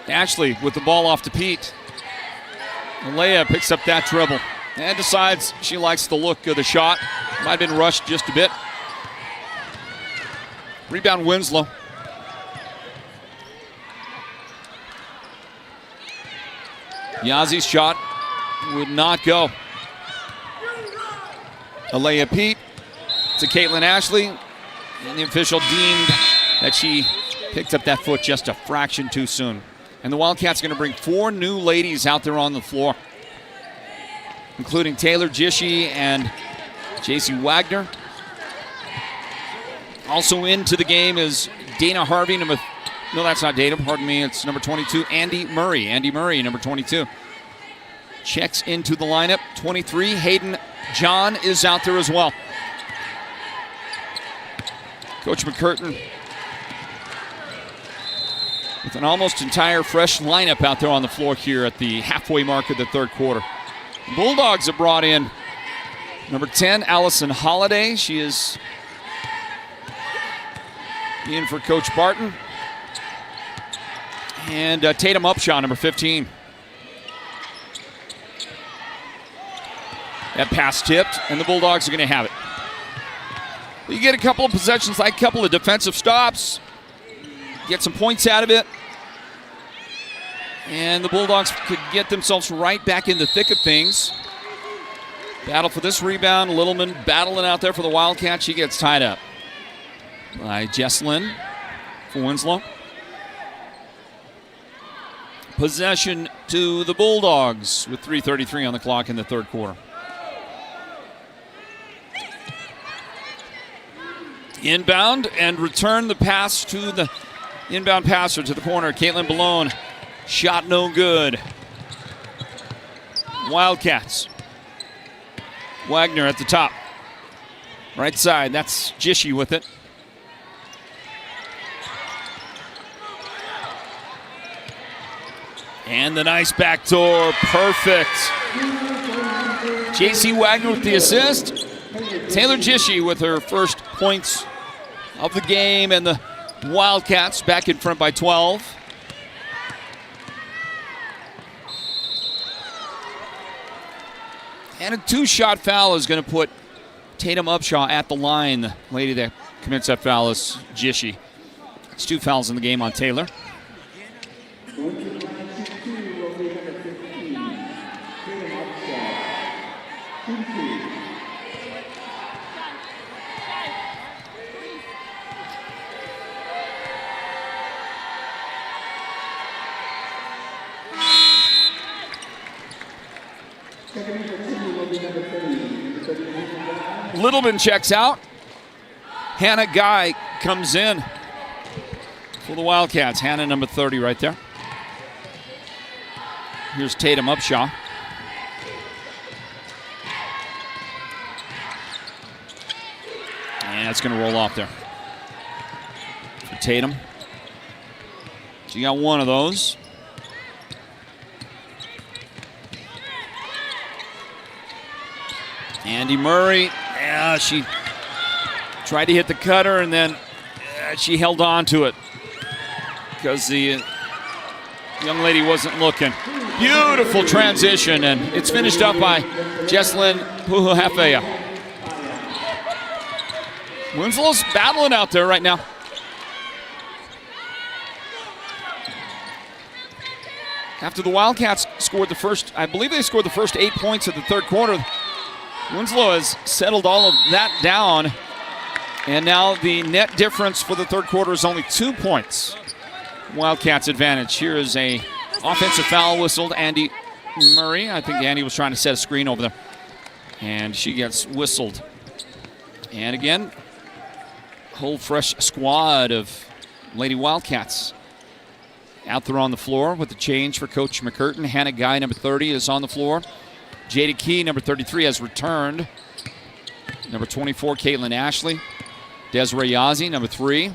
Ashley with the ball off to Pete. Alea picks up that dribble and decides she likes the look of the shot. Might have been rushed just a bit. Rebound Winslow. Yazzie's shot would not go. Alea Pete to Caitlin Ashley. And the official deemed that she picked up that foot just a fraction too soon. And the Wildcats are going to bring 4 new ladies out there on the floor, including Taylor Jishi and JC Wagner. Also into the game is Dana Harvey, no, that's not Dana, pardon me, it's number 22, Andy Murray. Andy Murray, number 22. Checks into the lineup. 23, Hayden John is out there as well. Coach McCurtain with an almost entire fresh lineup out there on the floor here at the halfway mark of the third quarter. The Bulldogs have brought in number 10, Allison Holiday. She is in for Coach Barton. And Tatum Upshaw, number 15. That pass tipped, and the Bulldogs are going to have it. You get a couple of possessions, like a couple of defensive stops, get some points out of it, and the Bulldogs could get themselves right back in the thick of things. Battle for this rebound. Littleman battling out there for the Wildcats. She gets tied up by Jesslyn for Winslow. Possession to the Bulldogs with 3:33 on the clock in the third quarter. Inbound and return the pass to the inbound passer to the corner. Caitlin Ballone. Shot no good. Wildcats. Wagner at the top. Right side. That's Jishi with it. And the nice backdoor. Perfect. J.C. Wagner with the assist. Taylor Jishi with her first points of the game, and the Wildcats back in front by 12. And a 2-shot foul is going to put Tatum Upshaw at the line. The lady that commits that foul is Jishi. It's 2 fouls in the game on Taylor. Littleman checks out. Hannah Guy comes in for the Wildcats. Hannah, number 30 right there. Here's Tatum Upshaw. And it's going to roll off there for Tatum. She got one of those. Andy Murray, yeah, she tried to hit the cutter, and then she held on to it because the young lady wasn't looking. Beautiful transition, and it's finished up by Jesslyn Puhuhefea. Winslow's battling out there right now. After the Wildcats scored the first, I believe they scored the first 8 points of the third quarter, Winslow has settled all of that down, and now the net difference for the third quarter is only 2 points. Wildcats advantage. Here is a offensive foul whistled. Andy Murray. I think Andy was trying to set a screen over there. And she gets whistled. And again, whole fresh squad of Lady Wildcats out there on the floor with the change for Coach McCurtain. Hannah Guy, number 30, is on the floor. Jada Key, number 33, has returned. Number 24, Caitlin Ashley. Desiree Yazzie, number 3.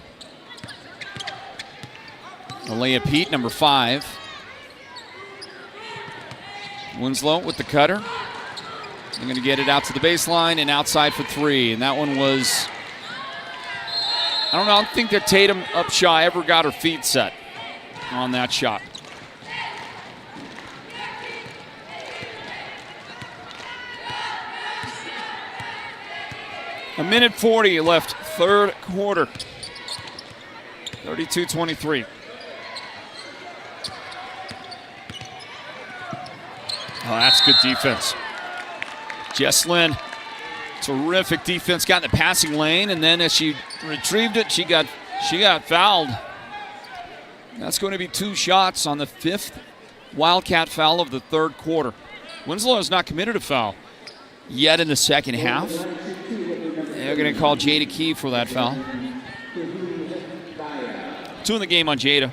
Alea Pete, number 5. Winslow with the cutter. They're going to get it out to the baseline and outside for 3. And that one was, I don't think that Tatum Upshaw ever got her feet set on that shot. A minute 40 left, third quarter. 32-23. Oh, that's good defense. Jesslyn, terrific defense, got in the passing lane, and then as she retrieved it, she got fouled. That's going to be 2 shots on the 5th Wildcat foul of the third quarter. Winslow has not committed a foul yet in the second half. They're going to call Jada Key for that foul. 2 in the game on Jada.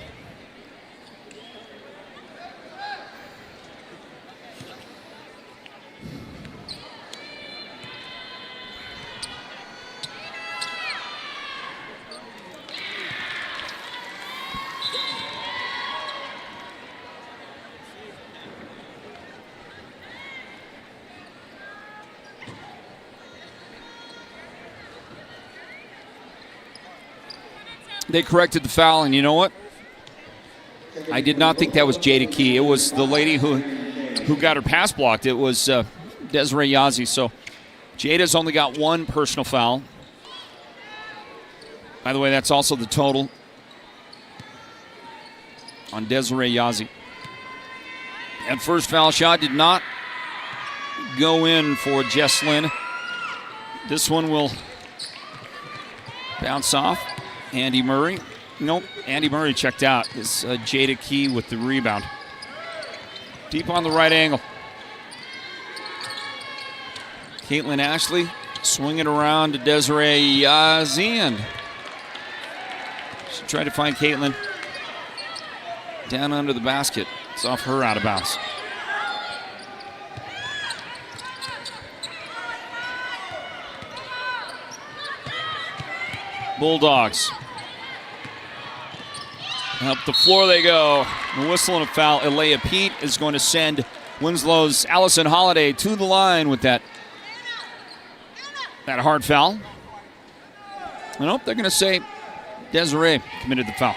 They corrected the foul, and you know what? I did not think that was Jada Key. It was the lady who got her pass blocked. It was Desiree Yazzie. So Jada's only got 1 personal foul. By the way, that's also the total on Desiree Yazzie. And first foul shot did not go in for Jesslyn. This one will bounce off. Andy Murray. Nope, Andy Murray checked out. It's Jada Key with the rebound. Deep on the right angle. Caitlin Ashley swinging around to Desiree Yazzie, and she tried to find Caitlin down under the basket. It's off her out of bounds. Bulldogs. Up the floor they go. The whistle and a foul. Alea Pete is going to send Winslow's Allison Holiday to the line with that hard foul. Nope, they're going to say Desiree committed the foul.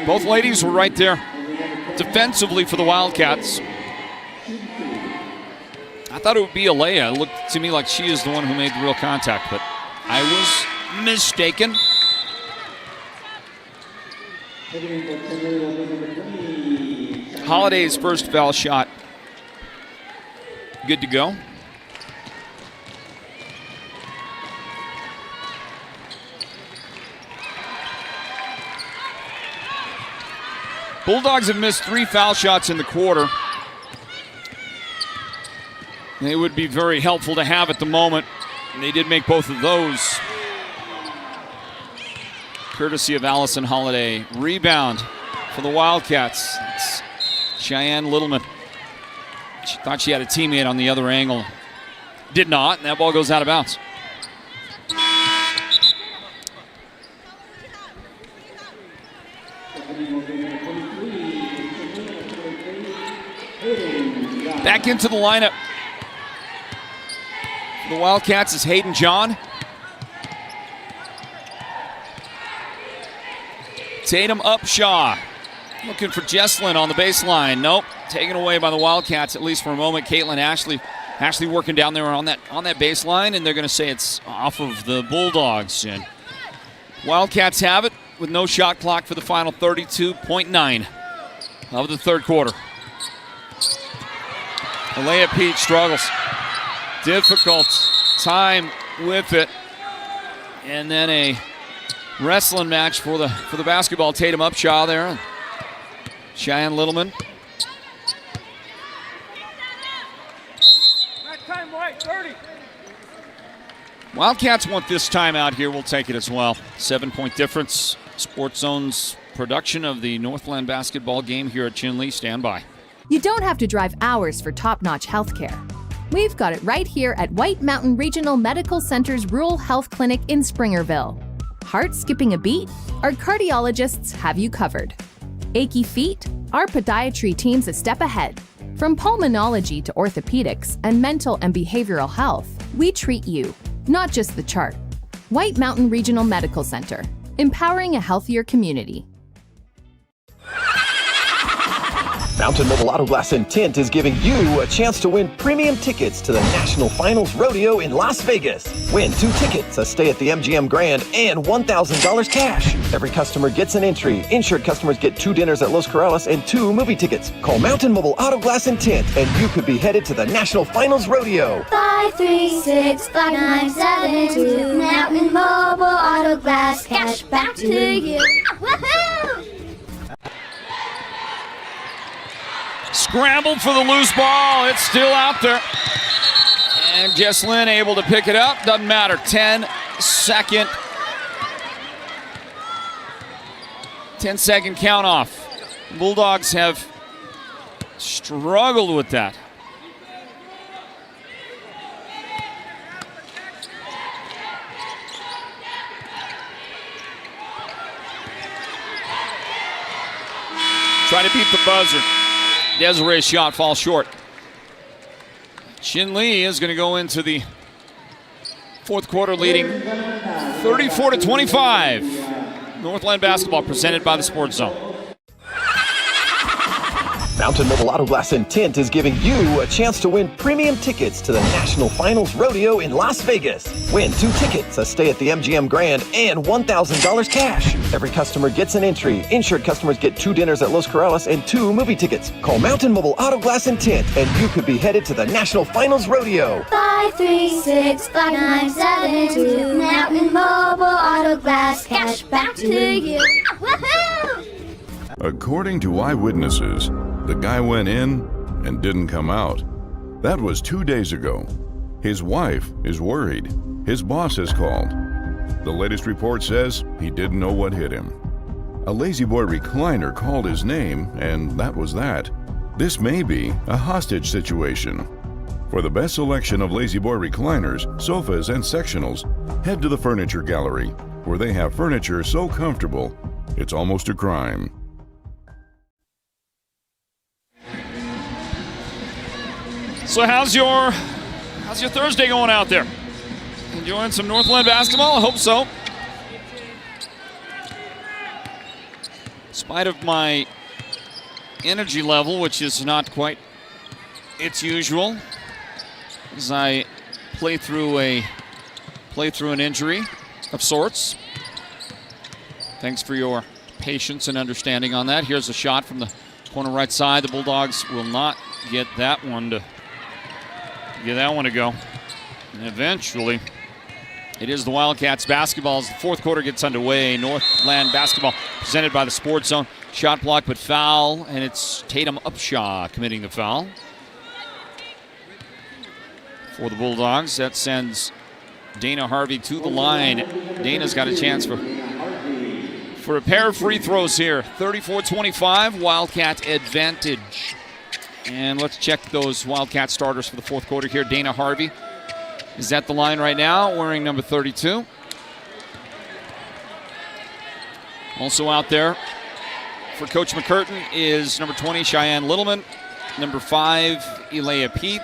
Both ladies were right there defensively for the Wildcats. I thought it would be Alea. It looked to me like she is the one who made the real contact, but I was mistaken. Holiday's first foul shot. Good to go. Bulldogs have missed 3 foul shots in the quarter. They would be very helpful to have at the moment. And they did make both of those. Courtesy of Allison Holiday. Rebound for the Wildcats. It's Cheyenne Littleman. She thought she had a teammate on the other angle. Did not, and that ball goes out of bounds. Back into the lineup. The Wildcats is Hayden John. Tatum Upshaw looking for Jesslyn on the baseline. Nope. taken away by the Wildcats, at least for a moment. Caitlin Ashley working down there on that baseline, and they're going to say it's off of the Bulldogs. And Wildcats have it with no shot clock for the final 32.9 of the third quarter. Alea Pete struggles. Difficult time with it. And then a wrestling match for the basketball. Tatum Upshaw there. And Cheyenne Littleman. Wildcats want this timeout here. We'll take it as well. 7-point difference. Sports Zone's production of the Northland Basketball game here at Chinle. Stand by. You don't have to drive hours for top-notch healthcare. We've got it right here at White Mountain Regional Medical Center's Rural Health Clinic in Springerville. Heart skipping a beat? Our cardiologists have you covered. Achy feet? Our podiatry team's a step ahead. From pulmonology to orthopedics and mental and behavioral health, we treat you, not just the chart. White Mountain Regional Medical Center, empowering a healthier community. Mountain Mobile Auto Glass and Tint is giving you a chance to win premium tickets to the National Finals Rodeo in Las Vegas. Win 2 tickets, a stay at the MGM Grand, and $1,000 cash. Every customer gets an entry. Insured customers get 2 dinners at Los Corrales and 2 movie tickets. Call Mountain Mobile Auto Glass and Tint, and you could be headed to the National Finals Rodeo. 536-5972. Mountain Mobile Auto Glass, cash back to you. Woohoo! Scrambled for the loose ball. It's still out there. And Jesslyn able to pick it up. Doesn't matter. 10-second count off. Bulldogs have struggled with that. Try to beat the buzzer. Desiree's shot falls short. Chinle is going to go into the fourth quarter leading 34-25. Northland Basketball presented by the Sports Zone. Mountain Mobile Auto Glass and Tint is giving you a chance to win premium tickets to the National Finals Rodeo in Las Vegas. Win 2 tickets, a stay at the MGM Grand, and $1,000 cash. Every customer gets an entry. Insured customers get 2 dinners at Los Corrales and 2 movie tickets. Call Mountain Mobile Auto Glass and Tint, and you could be headed to the National Finals Rodeo. 536-5972. Mountain Mobile Auto Glass, cash back to you. Woohoo! According to eyewitnesses, the guy went in and didn't come out. That was 2 days ago. His wife is worried. His boss has called. The latest report says he didn't know what hit him. A Lazy Boy recliner called his name, and that was that. This may be a hostage situation. For the best selection of Lazy Boy recliners, sofas, and sectionals, head to the Furniture Gallery, where they have furniture so comfortable, it's almost a crime. So how's your Thursday going out there? Enjoying some Northland basketball? I hope so. In spite of my energy level, which is not quite its usual, as I play through an injury of sorts. Thanks for your patience and understanding on that. Here's a shot from the corner right side. The Bulldogs will not get that one to go. And eventually, it is the Wildcats basketball as the fourth quarter gets underway. Northland Basketball presented by the Sports Zone. Shot block, but foul, and it's Tatum Upshaw committing the foul for the Bulldogs. That sends Dana Harvey to the line. Dana's got a chance for a pair of free throws here. 34-25, Wildcat advantage. And let's check those Wildcat starters for the fourth quarter here. Dana Harvey is at the line right now, wearing number 32. Also out there for Coach McCurtain is number 20, Cheyenne Littleman. Number 5, Alea Pete.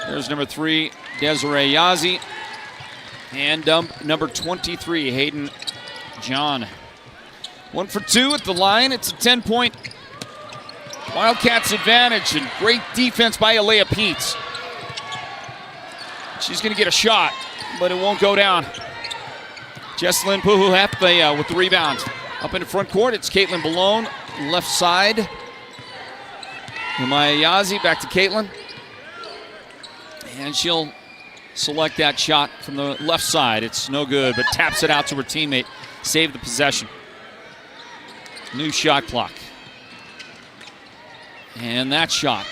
There's number 3, Desiree Yazzie. And number 23, Hayden John. 1 for 2 at the line. It's a 10-point Wildcats advantage, and great defense by Alea Peets. She's going to get a shot, but it won't go down. Jessalyn Puhuhepe with the rebound. Up in the front court, it's Caitlin Balone, left side. Amaya Yazi back to Caitlin. And she'll select that shot from the left side. It's no good, but taps it out to her teammate. Save the possession. New shot clock. And that shot,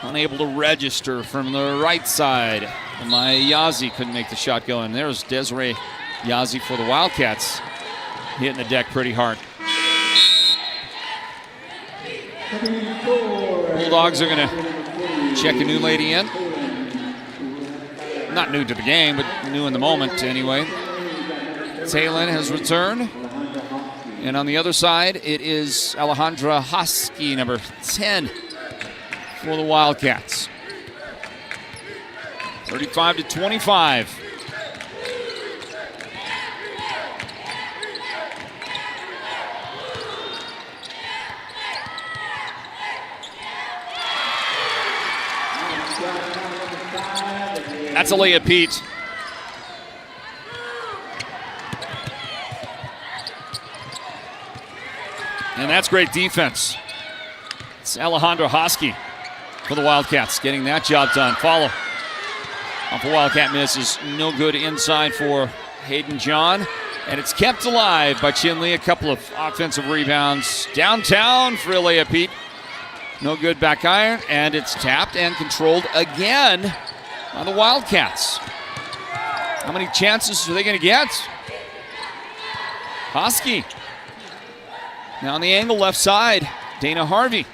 unable to register from the right side. Amaya Yazi couldn't make the shot go, and there's Desiree Yazi for the Wildcats, hitting the deck pretty hard. Bulldogs are going to check a new lady in. Not new to the game, but new in the moment anyway. Taylin has returned. And on the other side, it is Alejandra Hosky, number 10, for the Wildcats. 35-25. That's Alea Peets. And that's great defense. It's Alejandra Hosky for the Wildcats getting that job done. Follow off a Wildcat miss is no good inside for Hayden John. And it's kept alive by Chinle. A couple of offensive rebounds downtown for Alea Peets. No good back iron. And it's tapped and controlled again by the Wildcats. How many chances are they going to get? Hosky. Now on the angle left side, Dana Harvey.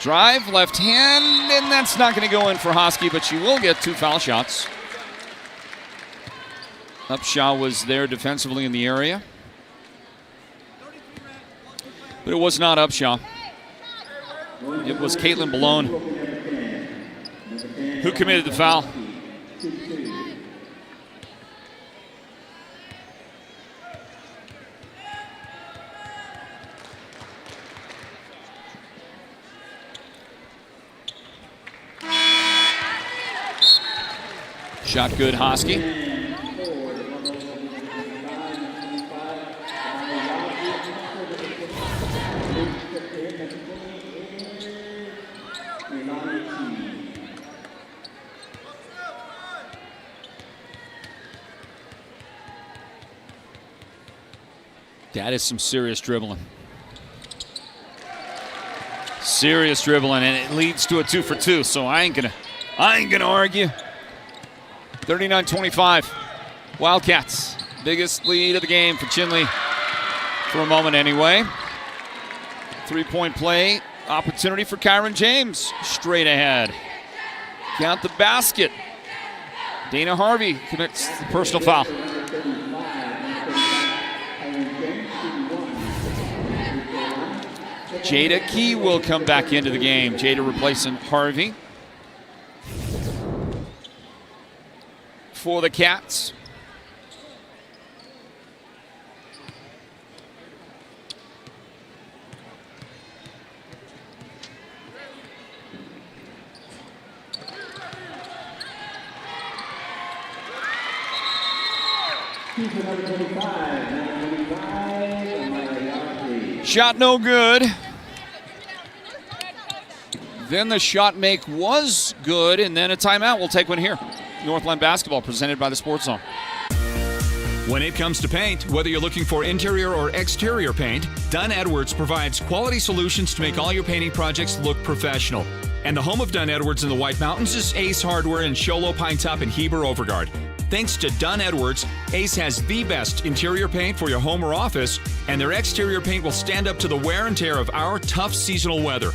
Drive, left hand, and that's not going to go in for Hosky, but she will get 2 foul shots. Upshaw was there defensively in the area. But it was not Upshaw. It was Caitlin Balone who committed the foul. Shot good, Hosky. That is some serious dribbling. Serious dribbling, and it leads to a 2 for 2, so I ain't gonna argue. 39-25. Wildcats, biggest lead of the game for Chinle for a moment anyway. 3-point play opportunity for Kyron James. Straight ahead. Count the basket. Dana Harvey commits the personal foul. Jada Key will come back into the game. Jada replacing Harvey. For the Cats. Shot no good. Then the shot make was good, and then a timeout. We'll take one here. Northland Basketball presented by the Sports Zone. When it comes to paint, whether you're looking for interior or exterior paint, Dunn Edwards provides quality solutions to make all your painting projects look professional. And the home of Dunn Edwards in the White Mountains is Ace Hardware in Show Low, Pine Top, and Heber Overgard. Thanks to Dunn Edwards, Ace has the best interior paint for your home or office, and their exterior paint will stand up to the wear and tear of our tough seasonal weather.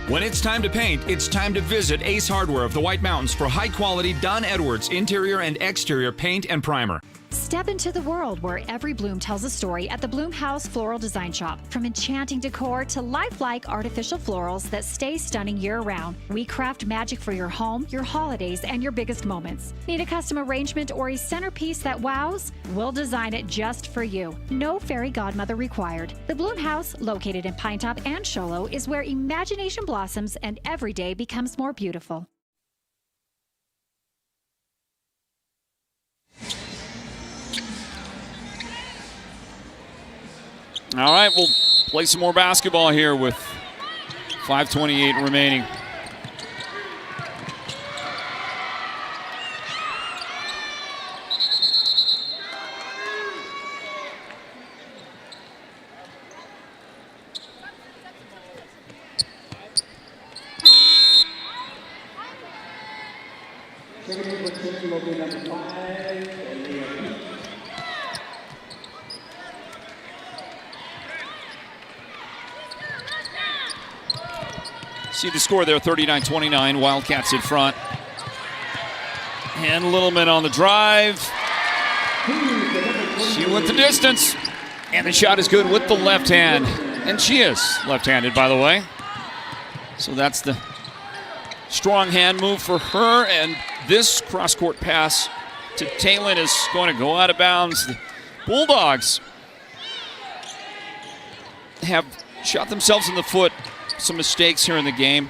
When it's time to paint, it's time to visit Ace Hardware of the White Mountains for high-quality Dunn Edwards interior and exterior paint and primer. Step into the world where every bloom tells a story at the Bloom House Floral Design Shop. From enchanting decor to lifelike artificial florals that stay stunning year-round, we craft magic for your home, your holidays, and your biggest moments. Need a custom arrangement or a centerpiece that wows? We'll design it just for you. No fairy godmother required. The Bloom House, located in Pinetop and Show Low, is where imagination blossoms and every day becomes more beautiful. All right, we'll play some more basketball here with 5:28 remaining. See the score there, 39-29. Wildcats in front. And Littleman on the drive. She went the distance. And the shot is good with the left hand. And she is left-handed, by the way. So that's the strong hand move for her. And this cross-court pass to Talon is going to go out of bounds. The Bulldogs have shot themselves in the foot. Some mistakes here in the game.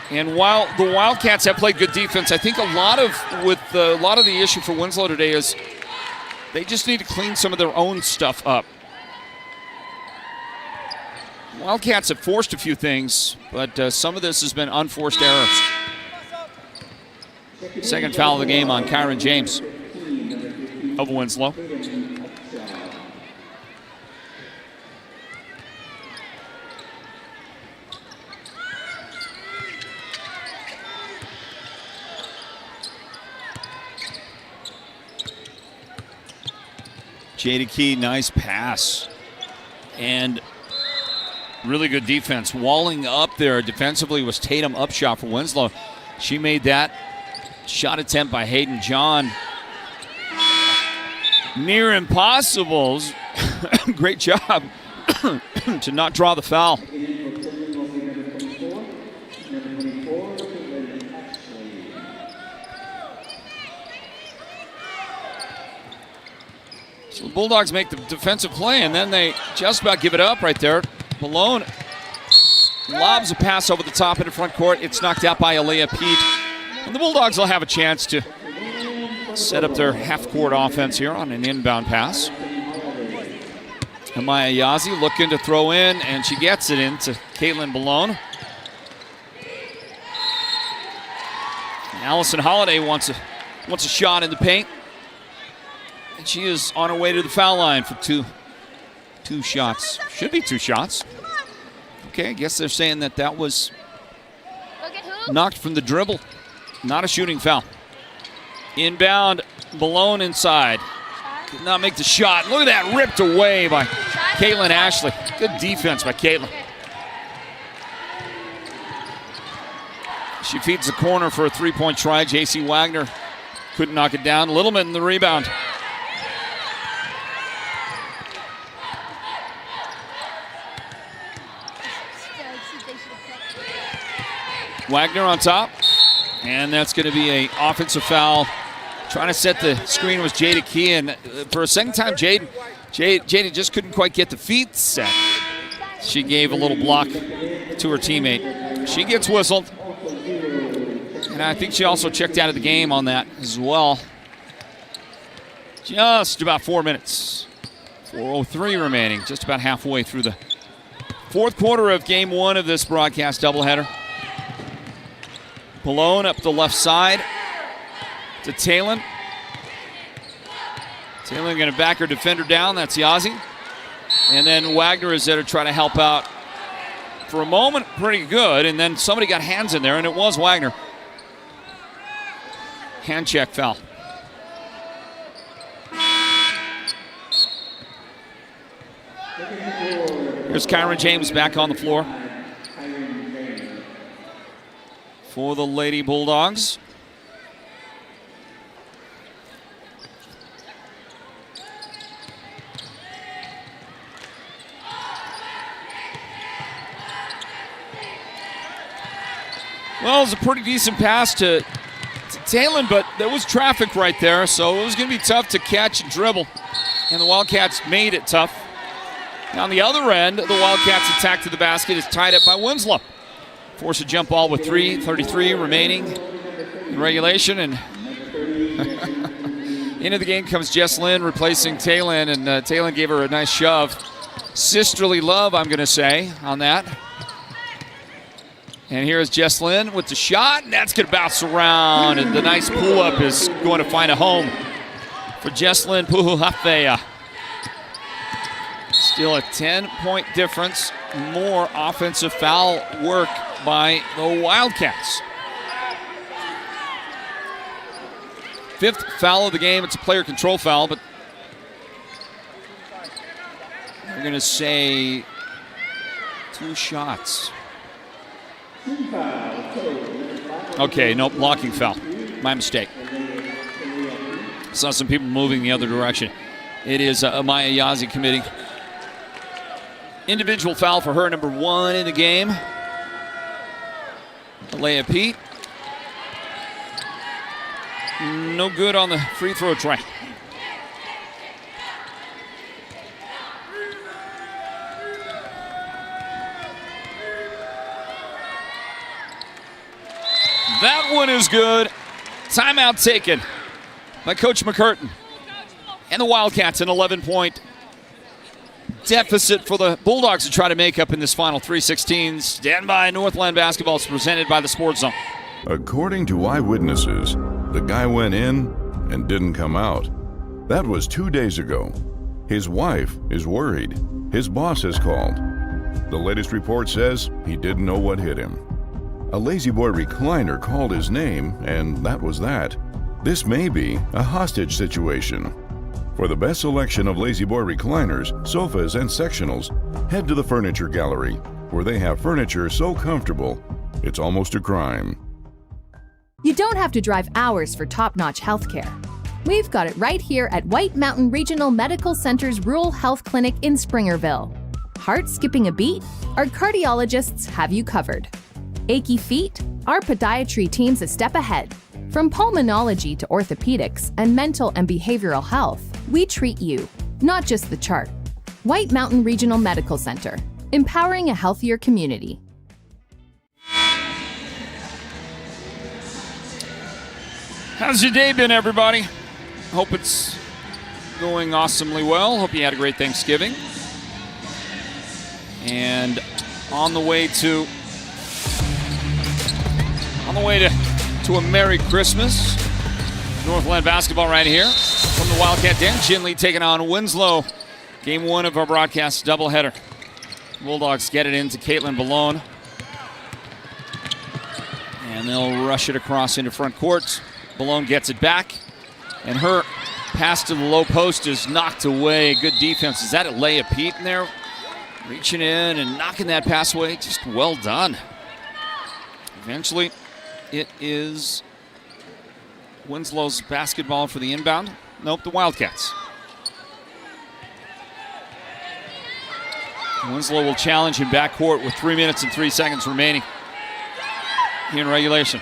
And while the Wildcats have played good defense, I think a lot of the issue for Winslow today is they just need to clean some of their own stuff up. Wildcats have forced a few things, but some of this has been unforced errors. Second foul of the game on Kyron James of Winslow. Jada Key, nice pass. And really good defense. Walling up there defensively was Tatum Upshot for Winslow. She made that shot attempt by Hayden John near impossible. Great job to not draw the foul. So the Bulldogs make the defensive play, and then they just about give it up right there. Malone lobs a pass over the top into front court. It's knocked out by Aaliyah Pete. And the Bulldogs will have a chance to set up their half-court offense here on an inbound pass. Amaya Yazi looking to throw in, and she gets it into Caitlin Malone. Allison Holiday wants a shot in the paint. And she is on her way to the foul line for two shots. Should be two shots. Okay, I guess they're saying that was knocked from the dribble. Not a shooting foul. Inbound, Malone inside. Did not make the shot. Look at that, ripped away by Caitlin Ashley. Good defense by Caitlin. She feeds the corner for a three-point try. J.C. Wagner couldn't knock it down. Littleman in the rebound. Wagner on top, and that's going to be an offensive foul. Trying to set the screen was Jada Key, and for a second time, Jada just couldn't quite get the feet set. She gave a little block to her teammate. She gets whistled, and I think she also checked out of the game on that as well. Just about 4 minutes. 4:03 remaining, just about halfway through the fourth quarter of game one of this broadcast doubleheader. Malone up the left side to Talon. Talon going to back her defender down. That's Yazi. And then Wagner is there to try to help out. For a moment, pretty good. And then somebody got hands in there, and it was Wagner. Hand check foul. Here's Kyron James back on the floor for the Lady Bulldogs. Well, it was a pretty decent pass to Talon, but there was traffic right there, so it was going to be tough to catch and dribble. And the Wildcats made it tough. On the other end, the Wildcats' attack to the basket is tied up by Winslow. Force a jump ball with 3:33 remaining in regulation, and into the game comes Jess Lynn replacing Talon, and Talon gave her a nice shove. Sisterly love, I'm going to say, on that. And here is Jess Lynn with the shot, and that's going to bounce around, and the nice pull-up is going to find a home for Jess Lynn Puhuhafea. Still a 10-point difference, more offensive foul work by the Wildcats. 5th foul of the game. It's a player control foul, but we're going to say 2 shots. Okay, no, blocking foul. My mistake. Saw some people moving the other direction. It is Amaya Yazi committing. Individual foul for her, number 1 in the game. Alea Pete. No good on the free throw try. That one is good. Timeout taken by Coach McCurtain. And the Wildcats an 11-point deficit for the Bulldogs to try to make up in this final 3:16. Stand by. Northland Basketball is presented by the Sports Zone. According to eyewitnesses, the guy went in and didn't come out. That was 2 days ago. His wife is worried. His boss has called. The latest report says he didn't know what hit him. A Lazy Boy recliner called his name, and that was that. This may be a hostage situation. For the best selection of Lazy Boy recliners, sofas, and sectionals, head to the Furniture Gallery, where they have furniture so comfortable, it's almost a crime. You don't have to drive hours for top-notch healthcare. We've got it right here at White Mountain Regional Medical Center's Rural Health Clinic in Springerville. Heart skipping a beat? Our cardiologists have you covered. Achy feet? Our podiatry team's a step ahead. From pulmonology to orthopedics and mental and behavioral health, we treat you, not just the chart. White Mountain Regional Medical Center, empowering a healthier community. How's your day been, everybody? Hope it's going awesomely well. Hope you had a great Thanksgiving. And on the way to a Merry Christmas. Northland Basketball right here from the Wildcat Den. Chinle taking on Winslow. Game 1 of our broadcast doubleheader. Bulldogs get it into Caitlin Ballone. And they'll rush it across into front court. Ballone gets it back. And her pass to the low post is knocked away. Good defense. Is that Alea Pete in there? Reaching in and knocking that pass away. Just well done. Eventually, it is Winslow's basketball for the inbound. Nope, the Wildcats. Winslow will challenge in backcourt with 3 minutes and 3 seconds remaining here in regulation.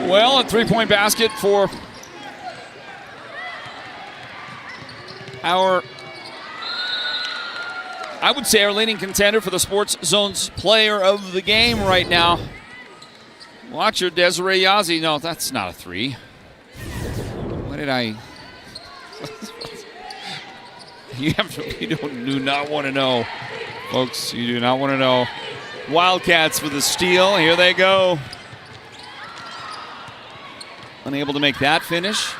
Well, a three-point basket for I would say our leading contender for the Sports Zone's player of the game right now. Watch her, Desiree Yazzie. No, that's not a three. What did I... You do not want to know, folks. You do not want to know. Wildcats for the steal. Here they go. Unable to make that finish.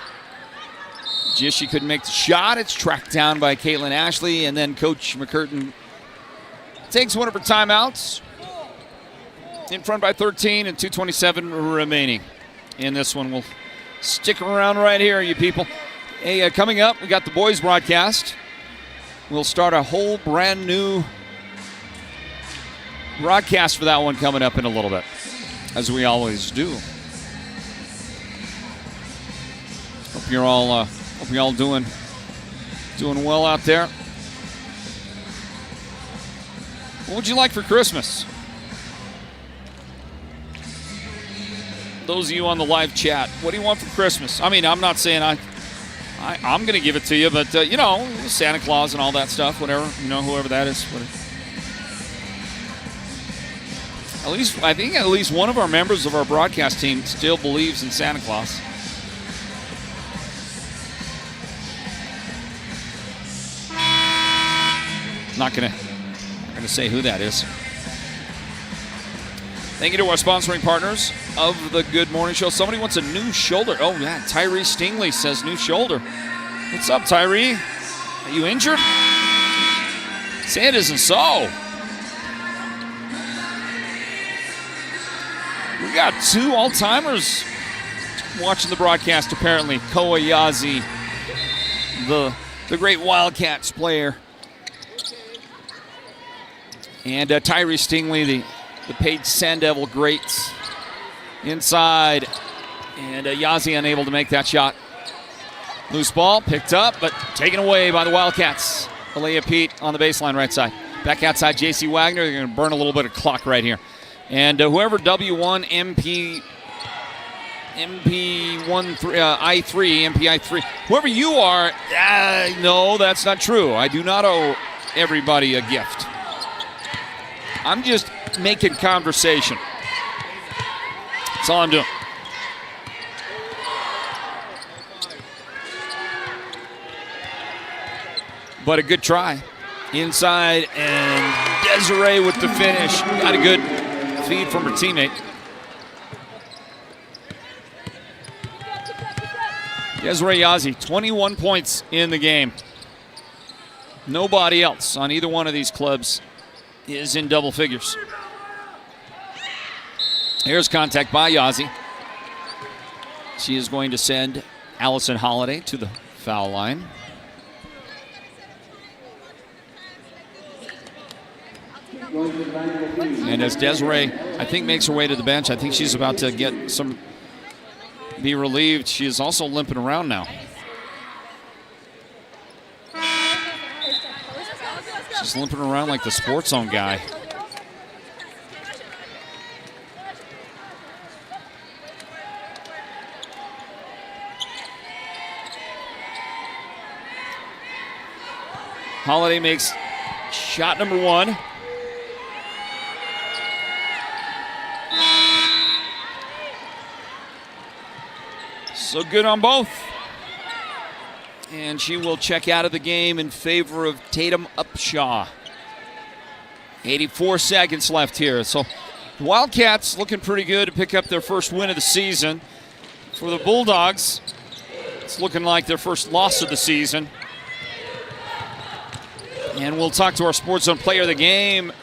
Just she couldn't make the shot. It's tracked down by Caitlin Ashley, and then Coach McCurtain takes one of her timeouts. In front by 13 and 2:27 remaining. And this one will stick around right here, you people. Hey, coming up, we got the boys broadcast. We'll start a whole brand new broadcast for that one coming up in a little bit, as we always do. Hope you're all doing well out there. What would you like for Christmas? Those of you on the live chat, what do you want for Christmas? I mean, I'm not saying I'm going to give it to you, but, Santa Claus and all that stuff, whatever, whoever that is. I think at least one of our members of our broadcast team still believes in Santa Claus. Not going to say who that is. Thank you to our sponsoring partners of the Good Morning Show. Somebody wants a new shoulder. Oh, yeah. Tyree Stingley says new shoulder. What's up, Tyree? Are you injured? Say it isn't so. We got 2 all-timers watching the broadcast, apparently. Koa Yazi, the great Wildcats player. And Tyree Stingley, the Page Sand Devil greats. Inside. And Yazi unable to make that shot. Loose ball, picked up, but taken away by the Wildcats. Alea Pete on the baseline right side. Back outside, J.C. Wagner. They're going to burn a little bit of clock right here. And whoever W1, MP1, I3, MPI3, whoever you are, no, that's not true. I do not owe everybody a gift. I'm just making conversation. That's all I'm doing. But a good try. Inside, and Desiree with the finish. Got a good feed from her teammate. Desiree Yazi, 21 points in the game. Nobody else on either one of these clubs is in double figures. Here's contact by Yazi. She is going to send Allison Holiday to the foul line. And as Desiree, I think, makes her way to the bench, I think she's about to be relieved. She is also limping around now. She's limping around like the Sports Zone guy. Holiday makes shot number 1. So good on both. And she will check out of the game in favor of Tatum Upshaw. 84 seconds left here. So the Wildcats looking pretty good to pick up their first win of the season. For the Bulldogs, it's looking like their first loss of the season. And we'll talk to our Sports Zone Player of the Game,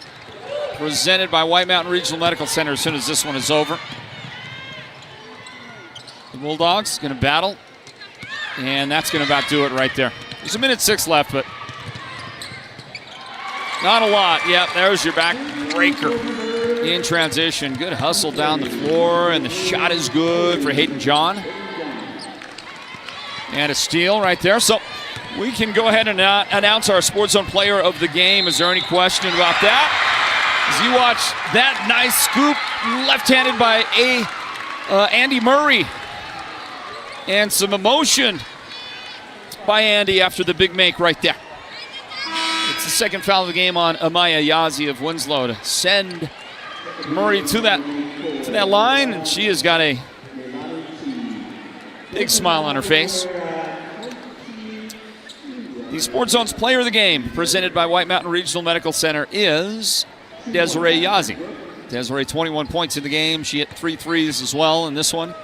presented by White Mountain Regional Medical Center as soon as this one is over. The Bulldogs going to battle, and that's going to about do it right there. There's 1:06 left, but not a lot. Yep, there's your back breaker in transition. Good hustle down the floor, and the shot is good for Hayden John. And a steal right there. So we can go ahead and announce our Sports Zone Player of the Game. Is there any question about that? As you watch that nice scoop, left-handed by Andy Murray. And some emotion by Andy after the big make right there. It's the second foul of the game on Amaya Yazi of Winslow to send Murray to that line, and she has got a big smile on her face. The Sports Zone's Player of the Game, presented by White Mountain Regional Medical Center, is Desiree Yazi. Desiree, 21 points in the game. She hit 3 threes as well in this one.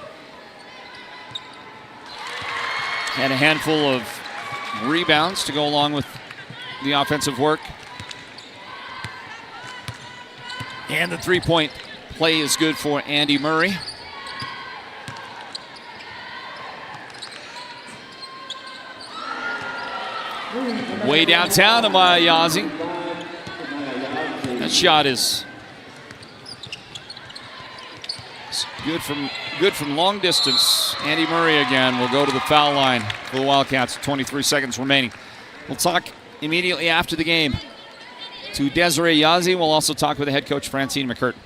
And a handful of rebounds to go along with the offensive work. And the three-point play is good for Andy Murray. Way downtown to Maya Yazi. That shot is It's good from long distance. Andy Murray again will go to the foul line for the Wildcats. 23 seconds remaining. We'll talk immediately after the game to Desiree Yazzie. We'll also talk with the head coach, Francine McCurtain,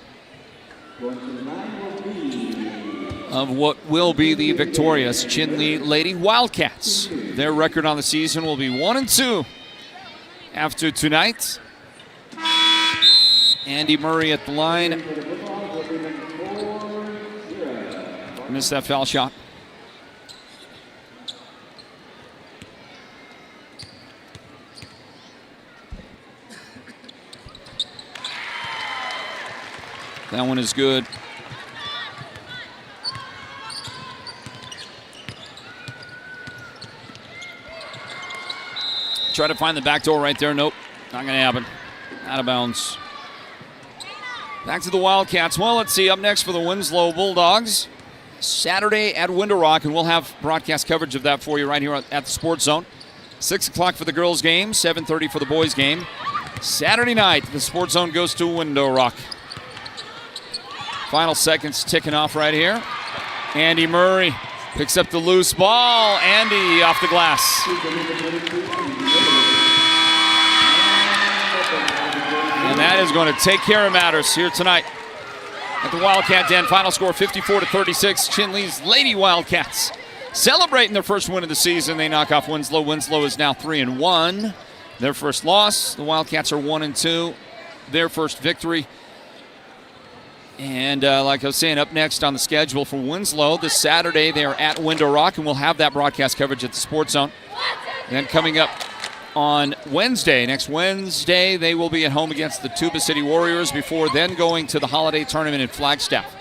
of what will be the victorious Chinle Lady Wildcats. Their record on the season will be 1-2 after tonight. Andy Murray at the line. Missed that foul shot. That one is good. Try to find the back door right there. Nope, not going to happen. Out of bounds. Back to the Wildcats. Well, let's see. Up next for the Winslow Bulldogs. Saturday at Window Rock, and we'll have broadcast coverage of that for you right here at the Sports Zone. 6 o'clock for the girls' game, 7:30 for the boys' game. Saturday night, the Sports Zone goes to Window Rock. Final seconds ticking off right here. Andy Murray picks up the loose ball. Andy off the glass. And that is going to take care of matters here tonight at the Wildcat Den. Final score 54-36. Chinle's Lady Wildcats celebrating their first win of the season. They knock off Winslow. Winslow is now 3-1. Their first loss. The Wildcats are 1-2. Their first victory. And like I was saying, up next on the schedule for Winslow this Saturday, they are at Window Rock, and we'll have that broadcast coverage at the Sports Zone. Then coming up on next Wednesday, they will be at home against the Tuba City Warriors before then going to the holiday tournament in Flagstaff.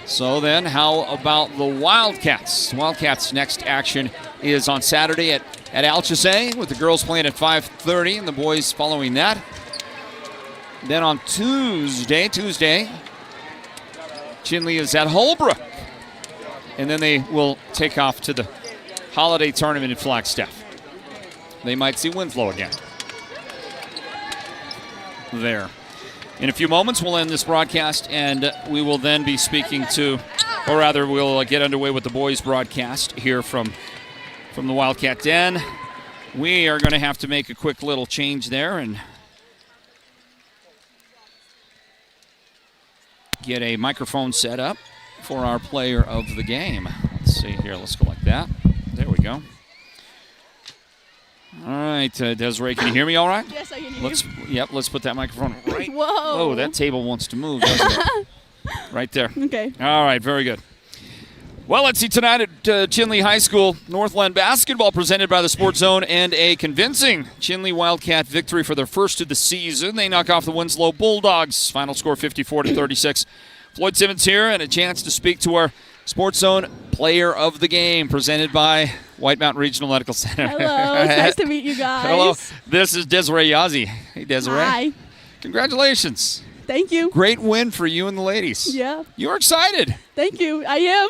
So then, how about the Wildcats? Wildcats' next action is on Saturday at Alchesay, with the girls playing at 5:30 and the boys following that. Then on Tuesday, Chinle is at Holbrook. And then they will take off to the holiday tournament in Flagstaff. They might see Winslow again there. In a few moments, we'll end this broadcast, and we will then be speaking to, or rather, we'll get underway with the boys' broadcast here from the Wildcat Den. We are going to have to make a quick little change there and get a microphone set up for our player of the game. Let's see here. Let's go like that. There we go. All right, Desiree, can you hear me all right? Yes, I can hear you. Let's put that microphone right. Whoa. Oh, that table wants to move, doesn't it? Right there. Okay. All right, very good. Well, let's see tonight at Chinle High School, Northland Basketball presented by the Sports Zone, and a convincing Chinle Wildcat victory for their first of the season. They knock off the Winslow Bulldogs. Final score 54-36. Floyd Simmons here, and a chance to speak to our Sports Zone player of the game presented by White Mountain Regional Medical Center. Hello, it's nice to meet you guys. Hello, this is Desiree Yazzie. Hey, Desiree. Hi. Congratulations. Thank you. Great win for you and the ladies. Yeah. You're excited. Thank you. I am.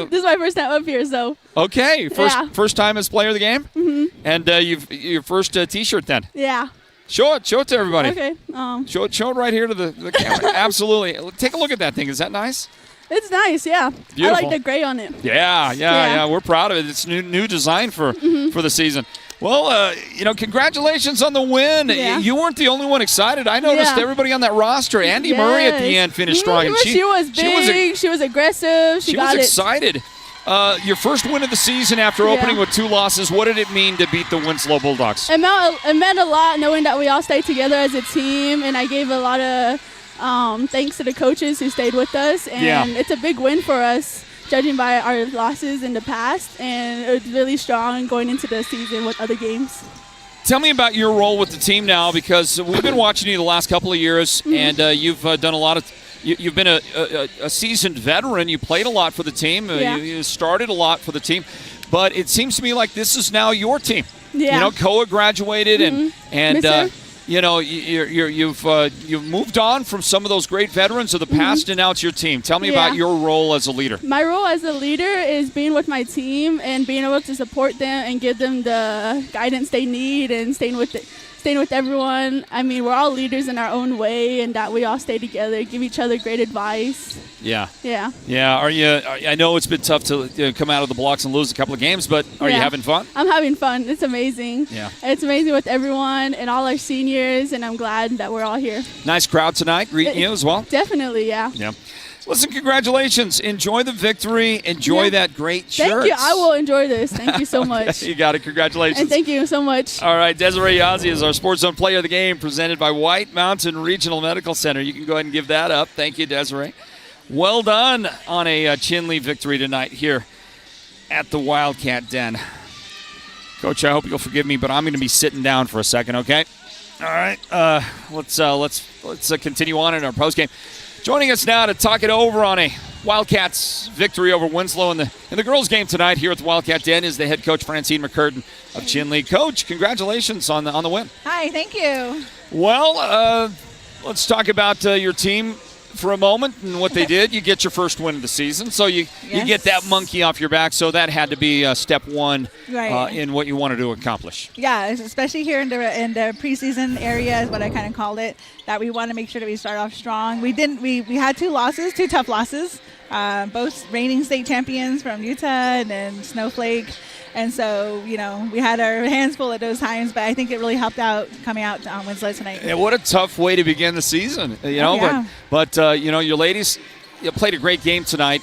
This is my first time up here, so. Okay, first time as player of the game? Mm-hmm. And your first T-shirt then? Yeah. Show it to everybody. Okay. Show it right here to the camera. Absolutely. Take a look at that thing. Is that nice? It's nice, yeah. Beautiful. I like the gray on it. Yeah. We're proud of it. It's new design for the season. Well, congratulations on the win. Yeah. You weren't the only one excited. I noticed everybody on that roster. Andy Murray at the end finished strong. And she was big. She was aggressive. She was excited. Your first win of the season after opening with 2 losses. What did it mean to beat the Winslow Bulldogs? It meant a lot knowing that we all stayed together as a team, and I gave a lot of thanks to the coaches who stayed with us. And it's a big win for us, judging by our losses in the past, and it was really strong going into the season with other games. Tell me about your role with the team now, because we've been watching you the last couple of years, and you've done a lot of you've been a seasoned veteran. You played a lot for the team. You started a lot for the team. But it seems to me like this is now your team. Yeah. Koa graduated, and you've moved on from some of those great veterans of the past, and now it's your team. Tell me about your role as a leader. My role as a leader is being with my team and being able to support them and give them the guidance they need, and staying staying with everyone. I mean, we're all leaders in our own way, and that we all stay together, give each other great advice. Yeah. Yeah. Yeah. I know it's been tough to come out of the blocks and lose a couple of games, but are you having fun? I'm having fun. It's amazing. Yeah. It's amazing with everyone and all our seniors, and I'm glad that we're all here. Nice crowd tonight greeting you as well. Definitely, yeah. Yeah. Listen, congratulations. Enjoy the victory. Enjoy that great shirt. Thank you. I will enjoy this. Thank you so much. You got it. Congratulations. And thank you so much. All right, Desiree Yazzie is our Sports Zone Player of the Game, presented by White Mountain Regional Medical Center. You can go ahead and give that up. Thank you, Desiree. Well done on a Chinle victory tonight here at the Wildcat Den. Coach, I hope you'll forgive me, but I'm going to be sitting down for a second, okay? All right, let's continue on in our postgame. Joining us now to talk it over on a Wildcats victory over Winslow in the girls' game tonight here at the Wildcat Den is the head coach Francine McCurtain of Chinle. Coach, congratulations on the win. Hi, thank you. Well, let's talk about your team for a moment and what they did. You get your first win of the season, so you get that monkey off your back. So that had to be step one in what you wanted to accomplish. Yeah, especially here in the preseason area is what I kind of called it. That we want to make sure that we start off strong. We had two tough losses, both reigning state champions from Utah and then Snowflake. And so, we had our hands full at those times, but I think it really helped out coming out on Winslow tonight. Yeah, what a tough way to begin the season, But your ladies played a great game tonight.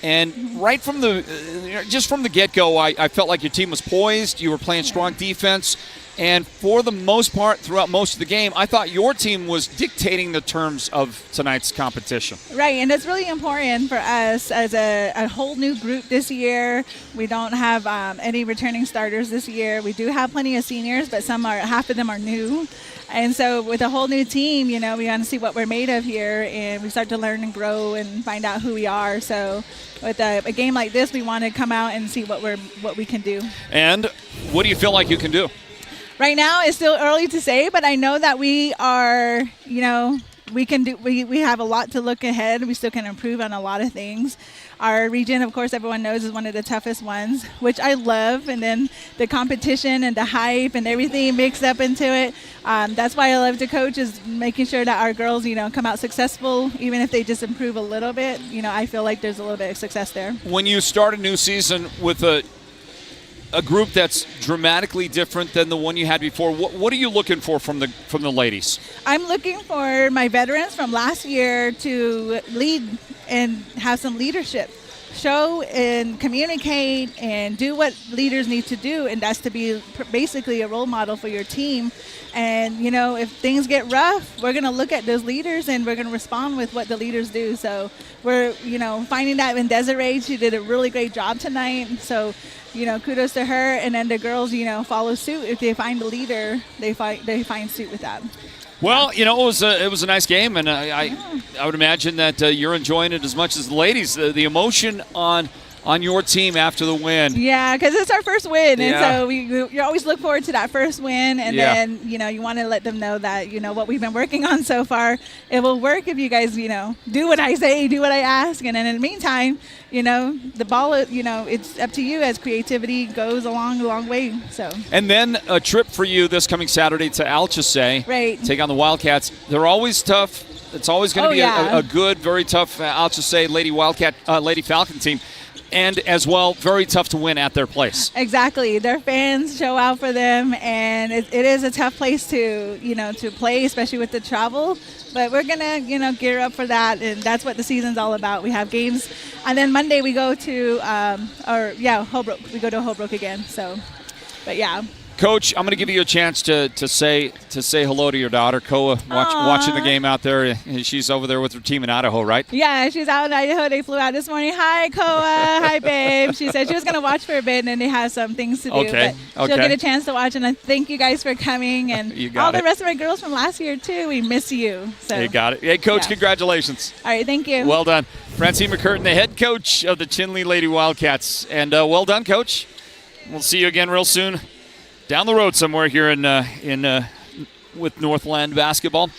And right from the get-go, I felt like your team was poised. You were playing strong defense. And for the most part, throughout most of the game, I thought your team was dictating the terms of tonight's competition. Right, and it's really important for us as a whole new group this year. We don't have any returning starters this year. We do have plenty of seniors, but half of them are new. And so with a whole new team, we want to see what we're made of here, and we start to learn and grow and find out who we are. So with a game like this, we want to come out and see what we can do. And what do you feel like you can do? Right now, it's still early to say, but I know that we are, we can do. We have a lot to look ahead. We still can improve on a lot of things. Our region, of course, everyone knows is one of the toughest ones, which I love. And then the competition and the hype and everything mixed up into it. That's why I love to coach, is making sure that our girls, come out successful, even if they just improve a little bit. I feel like there's a little bit of success there. When you start a new season with a group that's dramatically different than the one you had before, what are you looking for from the ladies? I'm looking for my veterans from last year to lead and have some leadership, show and communicate and do what leaders need to do, and that's to be basically a role model for your team. And if things get rough, we're going to look at those leaders and we're going to respond with what the leaders do. So we're finding that in Desiree. She did a really great job tonight, so kudos to her. And then the girls follow suit. If they find a leader, they find suit with that. Well, it was a nice game, and I would imagine that you're enjoying it as much as the ladies. The emotion on your team after the win. Yeah, because it's our first win, and so you always look forward to that first win, and then you want to let them know that what we've been working on so far, it will work if you guys do what I say, do what I ask, and then in the meantime, the ball, it's up to you as creativity goes along a long way. So. And then a trip for you this coming Saturday to Alchesay. Right. Take on the Wildcats. They're always tough. It's always going to be a good, very tough Alchesay Lady Falcon team. And as well, very tough to win at their place. Exactly. Their fans show out for them, and it is a tough place to play, especially with the travel. But we're going to, gear up for that, and that's what the season's all about. We have games, and then Monday we go to, Holbrook. We go to Holbrook again. So, but yeah. Coach, I'm going to give you a chance to say hello to your daughter, Koa, watching the game out there. She's over there with her team in Idaho, right? Yeah, she's out in Idaho. They flew out this morning. Hi, Koa. Hi, babe. She said she was going to watch for a bit, and then they have some things to do. Okay. But she'll get a chance to watch, and I thank you guys for coming. And all the rest of my girls from last year, too. We miss you. So. You got it. Hey, Coach, congratulations. All right, thank you. Well done. Francine McCurtain, the head coach of the Chinle Lady Wildcats. And well done, Coach. We'll see you again real soon. Down the road somewhere here with Northland Basketball.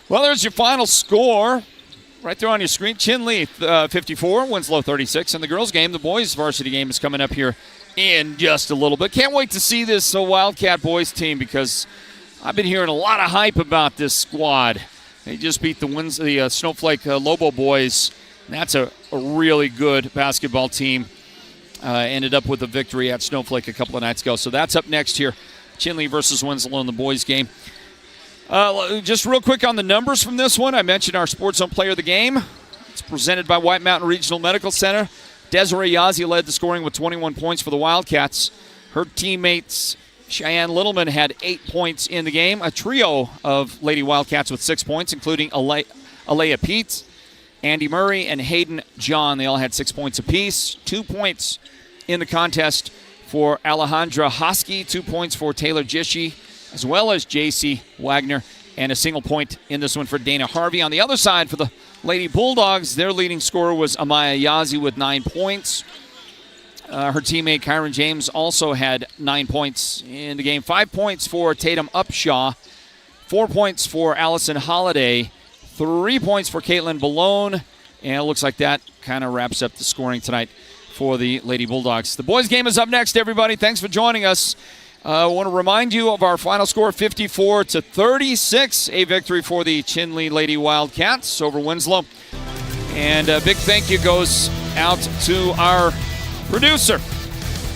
Well, there's your final score right there on your screen. Chinle 54, Winslow 36. And the girls' game, the boys' varsity game, is coming up here in just a little bit. Can't wait to see this Wildcat boys team because I've been hearing a lot of hype about this squad. They just beat the Snowflake Lobo boys. That's a really good basketball team. Ended up with a victory at Snowflake a couple of nights ago. So that's up next here. Chinle versus Winslow in the boys game. Just real quick on the numbers from this one. I mentioned our Sports Zone player of the game. It's presented by White Mountain Regional Medical Center. Desiree Yazzie led the scoring with 21 points for the Wildcats. Her teammates, Cheyenne Littleman, had 8 points in the game. A trio of Lady Wildcats with 6 points, including Alea Pete, Andy Murray, and Hayden John. They all had 6 points apiece. 2 points in the contest for Alejandra Hosky, 2 points for Taylor Jishi, as well as J.C. Wagner, and a single point in this one for Dana Harvey. On the other side, for the Lady Bulldogs, their leading scorer was Amaya Yazzie with 9 points. Her teammate Kyron James also had 9 points in the game. 5 points for Tatum Upshaw, 4 points for Allison Holiday, 3 points for Caitlin Balone, and it looks like that kind of wraps up the scoring tonight for the Lady Bulldogs. The boys' game is up next, everybody. Thanks for joining us. I want to remind you of our final score, 54-36, a victory for the Chinle Lady Wildcats over Winslow. And a big thank you goes out to our producer,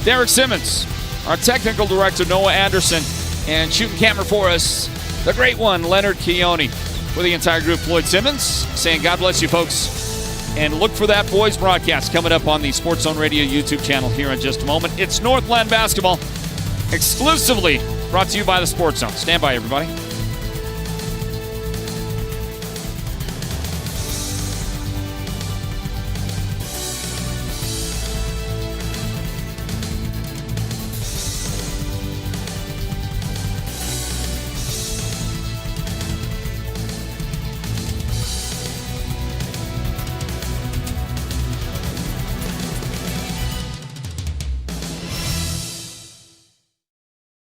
Derek Simmons, our technical director, Noah Anderson, and shooting camera for us, the great one, Leonard Keone. For the entire group, Floyd Simmons, saying God bless you, folks. And look for that boys broadcast coming up on the Sports Zone Radio YouTube channel here in just a moment. It's Northland Basketball, exclusively brought to you by the Sports Zone. Stand by, everybody.